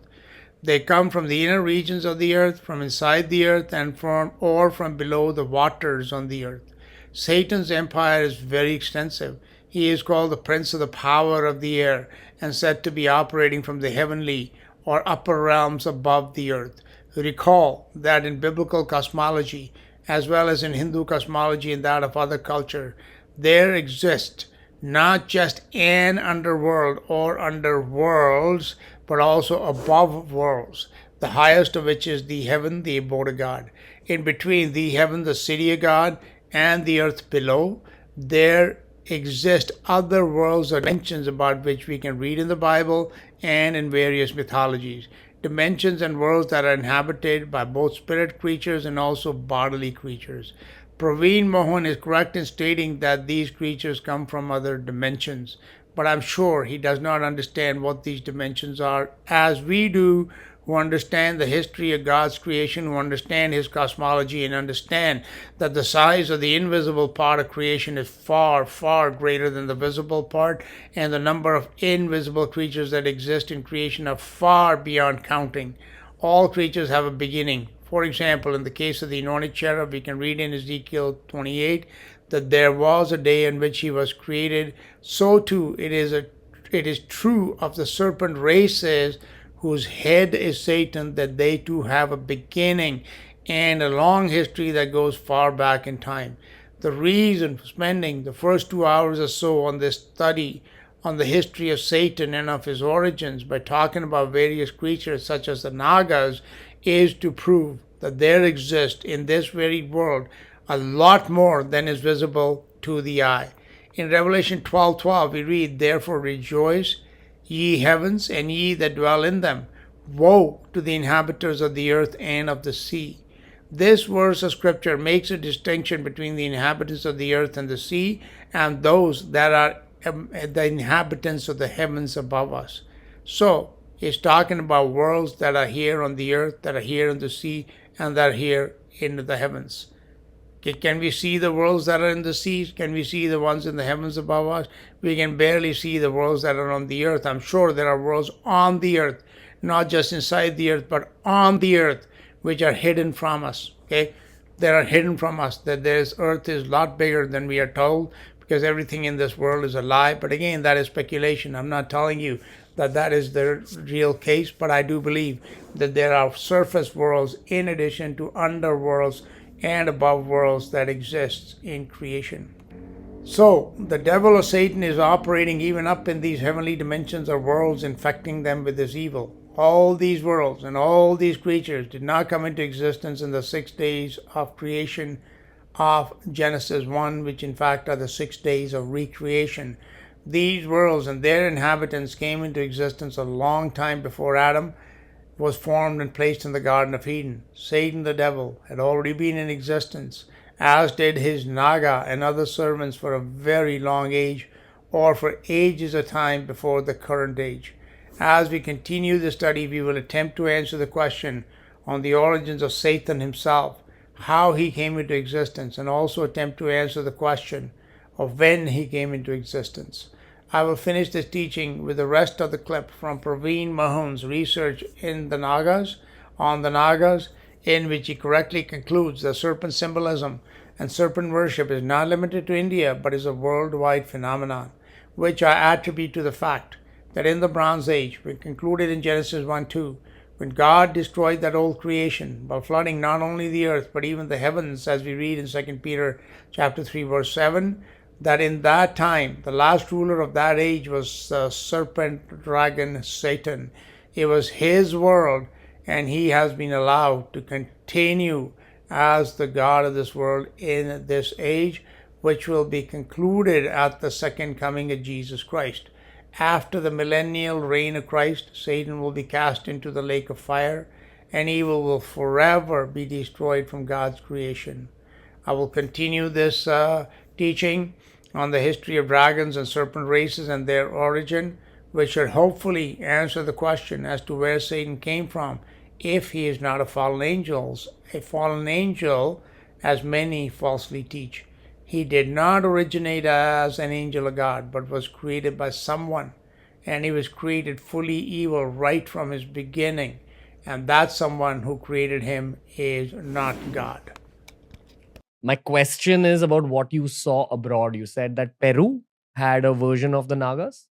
They come from the inner regions of the earth, from inside the earth, and from below the waters on the earth. Satan's empire is very extensive. He is called the Prince of the Power of the Air and said to be operating from the heavenly or upper realms above the earth. Recall that in biblical cosmology, as well as in Hindu cosmology and that of other culture, there exists not just an underworld or underworlds, but also above worlds, the highest of which is the heaven, the abode of God. In between the heaven, the city of God, and the earth below, there exist other worlds or dimensions about which we can read in the Bible and in various mythologies. Dimensions and worlds that are inhabited by both spirit creatures and also bodily creatures. Praveen Mohan is correct in stating that these creatures come from other dimensions, but I'm sure he does not understand what these dimensions are as we do, who understand the history of God's creation, who understand his cosmology, and understand that the size of the invisible part of creation is far, far greater than the visible part, and the number of invisible creatures that exist in creation are far beyond counting. All creatures have a beginning. For example, in the case of the anointed cherub, we can read in Ezekiel 28 that there was a day in which he was created. So too it is true of the serpent races, whose head is Satan, that they too have a beginning and a long history that goes far back in time. The reason for spending the first 2 hours or so on this study on the history of Satan and of his origins by talking about various creatures such as the Nagas is to prove that there exists in this very world a lot more than is visible to the eye. In Revelation 12:12 we read, "Therefore rejoice, ye heavens, and ye that dwell in them. Woe to the inhabitants of the earth and of the sea." This verse of scripture makes a distinction between the inhabitants of the earth and the sea and those that are the inhabitants of the heavens above us. So, it's talking about worlds that are here on the earth, that are here in the sea, and that are here in the heavens. Can we see the worlds that are in the seas? Can we see the ones in the heavens above us? We can barely see the worlds that are on the earth. I'm sure there are worlds on the earth, not just inside the earth, but on the earth, which are hidden from us. Okay? They are hidden from us. That this earth is a lot bigger than we are told, because everything in this world is a lie. But again, that is speculation. I'm not telling you that that is the real case, but I do believe that there are surface worlds in addition to underworlds and above worlds that exist in creation. So, the devil or Satan is operating even up in these heavenly dimensions or worlds, infecting them with this evil. All these worlds and all these creatures did not come into existence in the 6 days of creation of Genesis 1, which in fact are the 6 days of recreation. These worlds and their inhabitants came into existence a long time before Adam was formed and placed in the Garden of Eden. Satan the devil had already been in existence, as did his Naga and other servants for a very long age, or for ages of time before the current age. As we continue the study, we will attempt to answer the question on the origins of Satan himself, how he came into existence, and also attempt to answer the question of when he came into existence. I will finish this teaching with the rest of the clip from Praveen Mohan's research in the Nagas, on the Nagas, in which he correctly concludes that serpent symbolism and serpent worship is not limited to India, but is a worldwide phenomenon, which I attribute to the fact that in the Bronze Age, when concluded in Genesis 1:2, when God destroyed that old creation by flooding not only the earth, but even the heavens, as we read in 2 Peter chapter 3, verse 7, that in that time, the last ruler of that age was the Serpent-Dragon, Satan. It was his world, and he has been allowed to continue as the God of this world in this age, which will be concluded at the second coming of Jesus Christ. After the millennial reign of Christ, Satan will be cast into the lake of fire, and evil will forever be destroyed from God's creation. I will continue this teaching on the history of dragons and serpent races and their origin, which should hopefully answer the question as to where Satan came from, if he is not a fallen angel, as many falsely teach. He did not originate as an angel of God, but was created by someone, and he was created fully evil right from his beginning, and that someone who created him is not God. My question is about what you saw abroad. You said that Peru? had a version of the Nagas?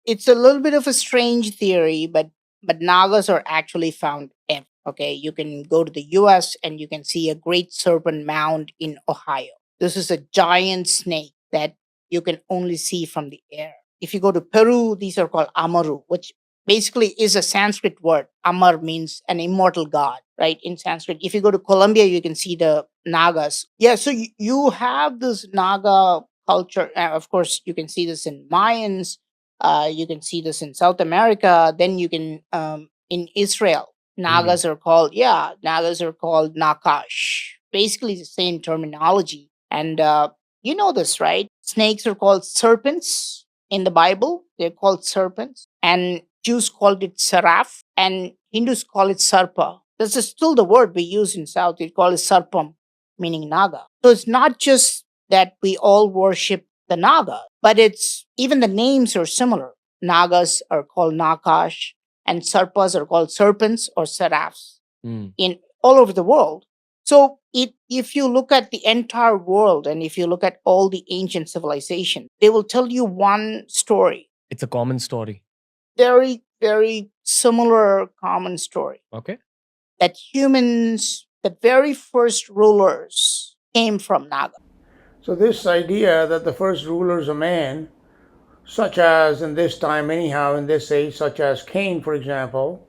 It's a little bit of a strange theory, but Nagas are actually found everywhere. Okay, you can go to the US and you can see a great serpent mound in Ohio. This is a giant snake that you can only see from the air. If you go to Peru, these are called Amaru, which basically is a Sanskrit word. Amar means an immortal god, right? In Sanskrit. If you go to Colombia, you can see the Nagas. Yeah, so you have this Naga culture. Of course, you can see this in Mayans. You can see this in South America. Then you can in Israel. Nagas are called Nakash. Basically, the same terminology. And you know this, right? Snakes are called serpents in the Bible. They're called serpents, and Jews called it seraph, and Hindus call it sarpa. This is still the word we use in South. We call it sarpam, meaning naga. So it's not just that we all worship the naga, but it's even the names are similar. Nagas are called nakash, and sarpas are called serpents or seraphs in all over the world. So if you look at the entire world and if you look at all the ancient civilization, they will tell you one story. It's a common story. Very, very similar common story. Okay. That humans, the very first rulers, came from Naga. So this idea that the first rulers of man, such as in this time anyhow, in this age, such as Cain, for example,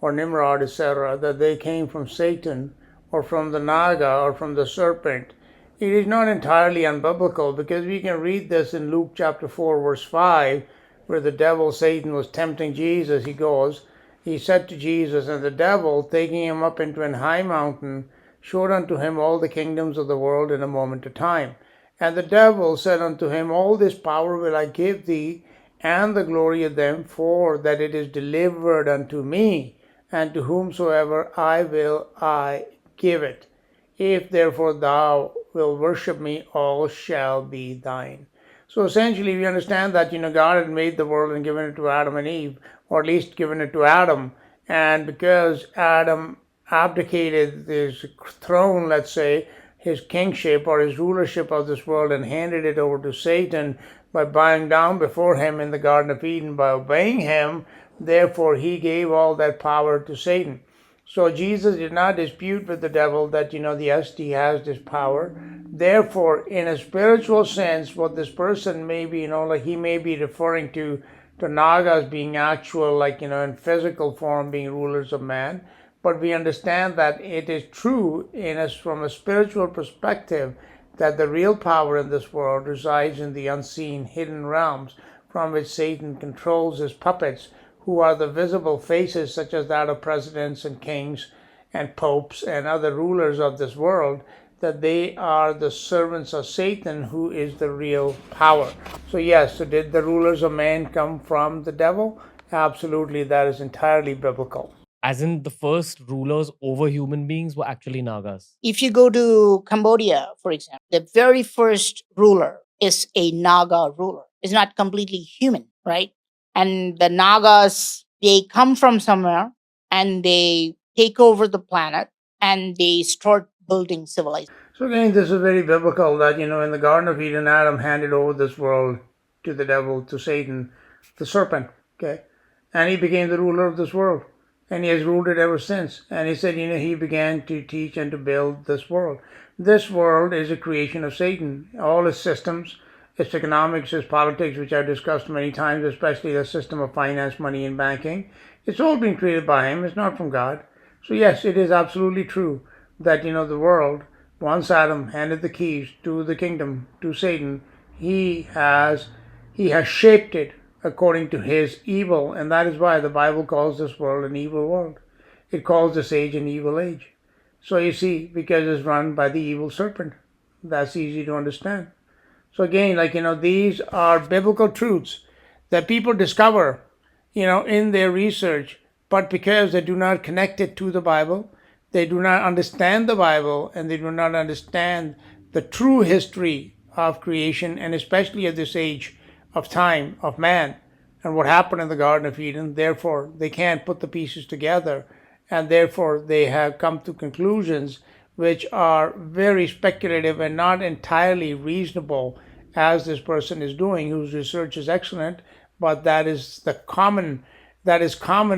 or Nimrod, etc., that they came from Satan or from the Naga or from the serpent, it is not entirely unbiblical, because we can read this in Luke chapter 4, verse 5, where the devil, Satan, was tempting Jesus. He said to Jesus, and the devil, taking him up into an high mountain, showed unto him all the kingdoms of the world in a moment of time. And the devil said unto him, all this power will I give thee, and the glory of them, for that it is delivered unto me, and to whomsoever I will I give it. If therefore thou wilt worship me, all shall be thine. So essentially we understand that, God had made the world and given it to Adam and Eve, or at least given it to Adam. And because Adam abdicated his throne, let's say, his kingship or his rulership of this world, and handed it over to Satan by bowing down before him in the Garden of Eden, by obeying him, therefore he gave all that power to Satan. So Jesus did not dispute with the devil that, yes, he has this power. Therefore, in a spiritual sense, what this person may be, like he may be referring to Nagas being actual, like, in physical form, being rulers of man. But we understand that it is true from a spiritual perspective that the real power in this world resides in the unseen, hidden realms from which Satan controls his puppets, who are the visible faces such as that of presidents and kings and popes and other rulers of this world, that they are the servants of Satan, who is the real power. So yes, so did the rulers of man come from the devil? Absolutely, that is entirely biblical. As in, the first rulers over human beings were actually Nagas. If you go to Cambodia, for example, the very first ruler is a Naga ruler. It's not completely human, right? And the Nagas, they come from somewhere and they take over the planet and they start building civilization. So again, this is very biblical that, in the Garden of Eden, Adam handed over this world to the devil, to Satan, the serpent, okay? And he became the ruler of this world. And he has ruled it ever since. And he said, he began to teach and to build this world. This world is a creation of Satan. All its systems, its economics, its politics, which I've discussed many times, especially the system of finance, money, and banking, it's all been created by him. It's not from God. So yes, it is absolutely true that, the world, once Adam handed the keys to the kingdom to Satan, he has shaped it according to his evil, and that is why the Bible calls this world an evil world. It calls this age an evil age. So you see, because it's run by the evil serpent. That's easy to understand. So again, these are biblical truths that people discover, in their research, but because they do not connect it to the Bible, they do not understand the Bible, and they do not understand the true history of creation, and especially of this age of time of man and what happened in the Garden of Eden. Therefore, they can't put the pieces together, and therefore they have come to conclusions which are very speculative and not entirely reasonable as this person is doing, whose research is excellent, but that is common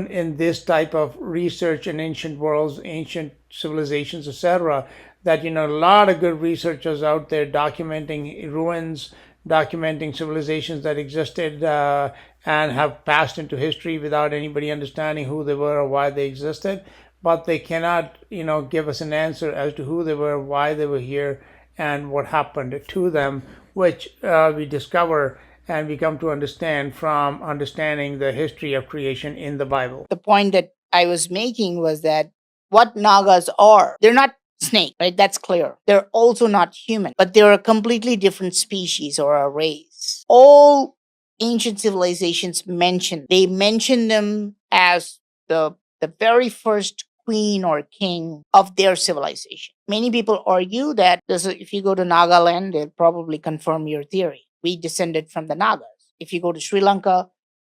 in this type of research in ancient worlds, ancient civilizations, etc. That a lot of good researchers out there documenting ruins, documenting civilizations that existed and have passed into history without anybody understanding who they were or why they existed. But they cannot, give us an answer as to who they were, why they were here, and what happened to them, which we discover and we come to understand from understanding the history of creation in the Bible. The point that I was making was that what Nagas are, they're not snake, right? That's clear. They're also not human, but they're a completely different species or a race. All ancient civilizations they mention them as the very first queen or king of their civilization. Many people argue that if you go to Nagaland, they'll probably confirm your theory. We descended from the Nagas. If you go to Sri Lanka,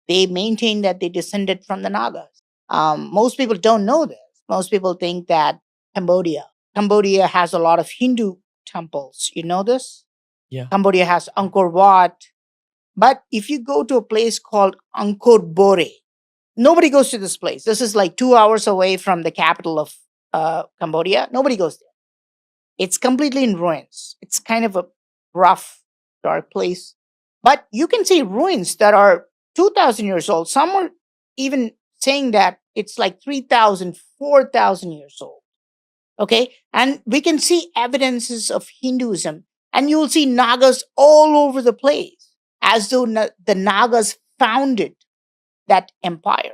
they maintain that they descended from the Nagas. Most people don't know this. Most people think that Cambodia has a lot of Hindu temples. You know this? Yeah. Cambodia has Angkor Wat. But if you go to a place called Angkor Bore, nobody goes to this place. This is like 2 hours away from the capital of Cambodia. Nobody goes there. It's completely in ruins. It's kind of a rough, dark place. But you can see ruins that are 2,000 years old. Some are even saying that it's like 3,000, 4,000 years old. Okay? And we can see evidences of Hinduism. And you will see Nagas all over the place, as though the Nagas founded that empire.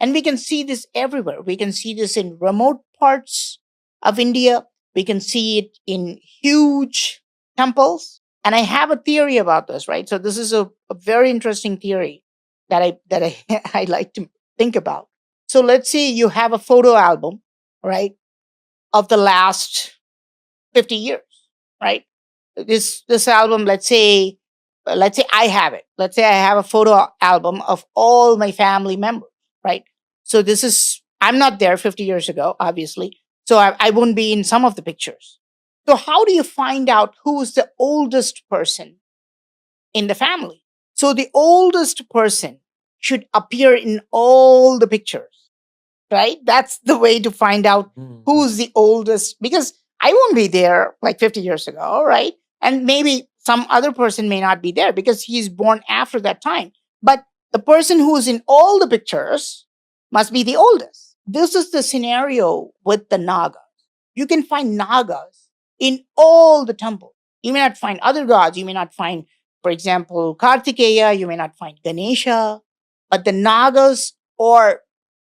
And we can see this everywhere. We can see this in remote parts of India. We can see it in huge temples. And I have a theory about this, right? So this is a very interesting theory that I like to think about. So let's say you have a photo album, right, of the last 50 years, right? This album, let's say I have it. Let's say I have a photo album of all my family members, right? So I'm not there 50 years ago, obviously. So I won't be in some of the pictures. So how do you find out who's the oldest person in the family? So the oldest person should appear in all the pictures, right? That's the way to find out who's the oldest, because I won't be there like 50 years ago, right? And maybe some other person may not be there because he's born after that time. But the person who's in all the pictures must be the oldest. This is the scenario with the Nagas. You can find Nagas in all the temples. You may not find other gods. You may not find, for example, Kartikeya. You may not find Ganesha. But the Nagas are,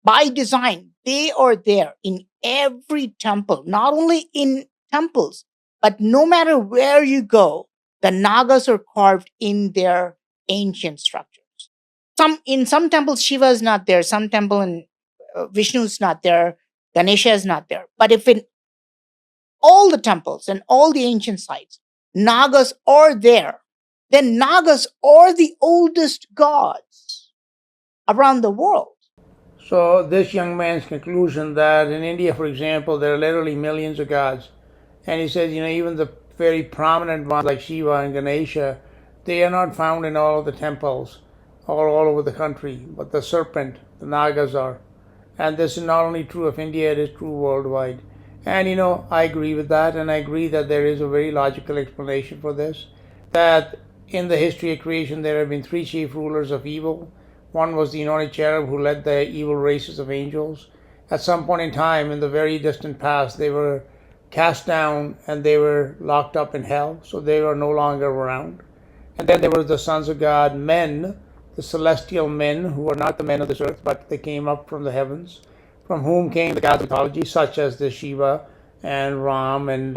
by design, they are there in every temple, not only in temples, but no matter where you go, the Nagas are carved in their ancient structures. In some temples, Shiva is not there. Some temple in Vishnu is not there. Ganesha is not there. But if in all the temples and all the ancient sites, Nagas are there, then Nagas are the oldest gods around the world. So this young man's conclusion that in India, for example, there are literally millions of gods. And he says, even the very prominent ones like Shiva and Ganesha, they are not found in all of the temples or all over the country, but the serpent, the Nagas are. And this is not only true of India, it is true worldwide. And I agree with that, and I agree that there is a very logical explanation for this. That in the history of creation, there have been three chief rulers of evil. One was the anointed cherub who led the evil races of angels. At some point in time, in the very distant past, they were cast down and they were locked up in hell, so they were no longer around. And then there were the sons of God, men, the celestial men, who were not the men of this earth, but they came up from the heavens, from whom came the gods of mythology, such as the Shiva and Ram and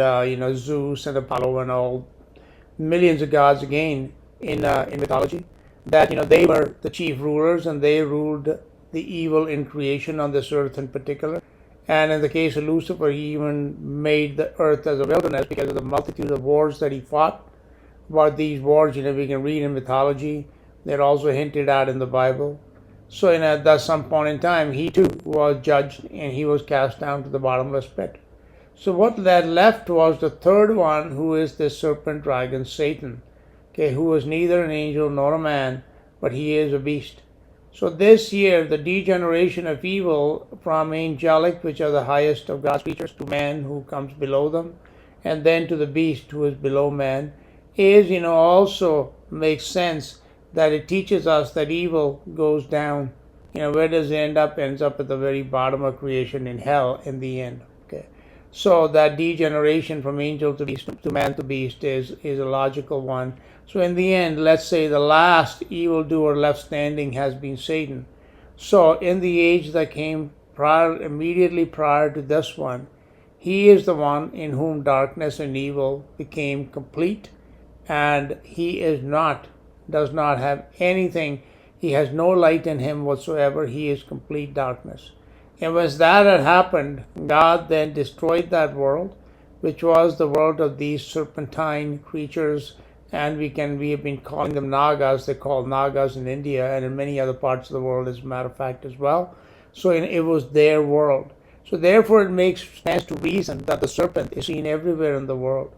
Zeus and Apollo and all millions of gods again in mythology. That they were the chief rulers and they ruled the evil in creation on this earth in particular. And in the case of Lucifer, he even made the earth as a wilderness because of the multitude of wars that he fought. About these wars, we can read in mythology. They're also hinted at in the Bible. So at some point in time, he too was judged and he was cast down to the bottomless pit. So what that left was the third one, who is the Serpent-Dragon, Satan. okay, who is neither an angel nor a man, but he is a beast. So this year, the degeneration of evil from angelic, which are the highest of God's creatures, to man who comes below them, and then to the beast who is below man, is, also makes sense that it teaches us that evil goes down. Where does it end up? Ends up at the very bottom of creation in hell in the end. Okay. So that degeneration from angel to beast, to man to beast is a logical one. So in the end, let's say the last evildoer left standing has been Satan. So in the age that came immediately prior to this one, he is the one in whom darkness and evil became complete, and he does not have anything. He has no light in him whatsoever. He is complete darkness. And when that had happened, God then destroyed that world, which was the world of these serpentine creatures, and we have been calling them Nagas. They're called Nagas in India and in many other parts of the world, as a matter of fact, as well. So it was their world. So therefore it makes sense to reason that the serpent is seen everywhere in the world,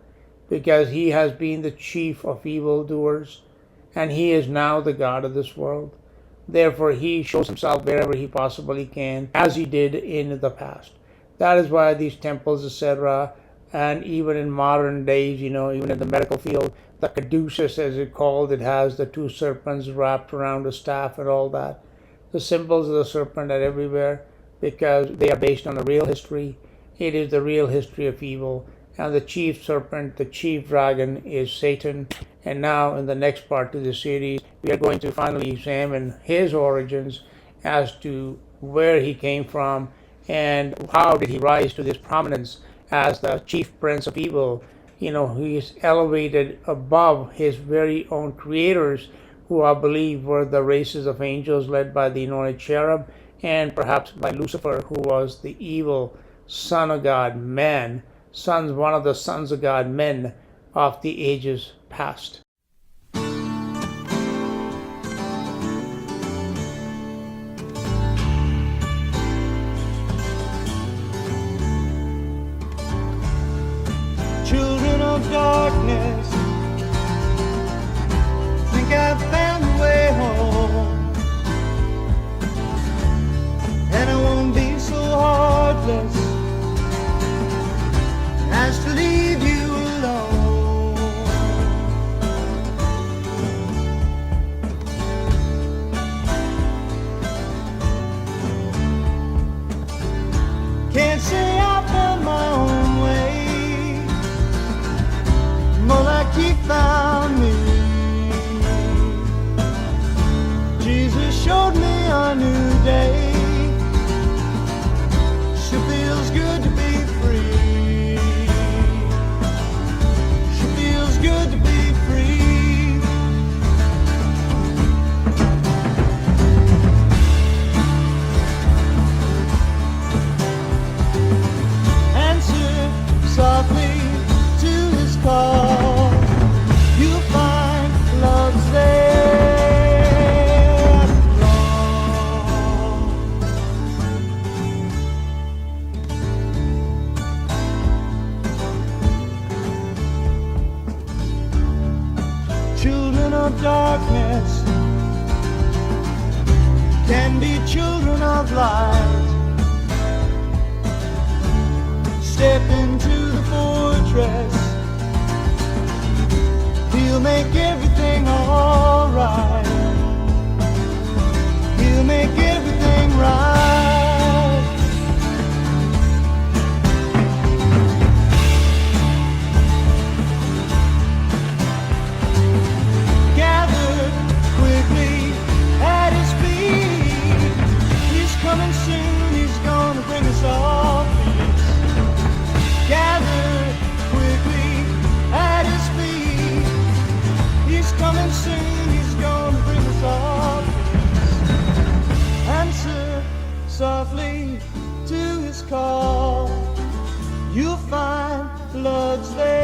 because he has been the chief of evildoers, and he is now the god of this world. Therefore he shows himself wherever he possibly can, as he did in the past. That is why these temples, etc., and even in modern days, even in the medical field, the caduceus, as it's called, it has the two serpents wrapped around a staff and all that. The symbols of the serpent are everywhere because they are based on a real history. It is the real history of evil. And the chief serpent, the chief dragon, is Satan. And now in the next part of the series, we are going to finally examine his origins as to where he came from and how did he rise to this prominence as the chief prince of evil. He is elevated above his very own creators, who I believe were the races of angels led by the anointed cherub, and perhaps by Lucifer, who was the evil son of God, man, one of the sons of God, men of the ages past. Children of darkness, think I've found the way home, and I won't be so heartless as to leave you alone. Can't say I found my own way, more like he found me. Jesus showed me a new day. Sure feels good to be free. Sure feels good to be free. Answer softly to his call. You'll find love's there after all. Children of darkness can be children of light. Step into the fortress, he'll make everything alright. He'll make everything right. Gathered quickly at his feet, he's coming soon, he's gonna bring us all peace. Gathered quickly at his feet, he's coming soon, he's gonna bring us all peace. Answer softly to his call, you'll find love's there.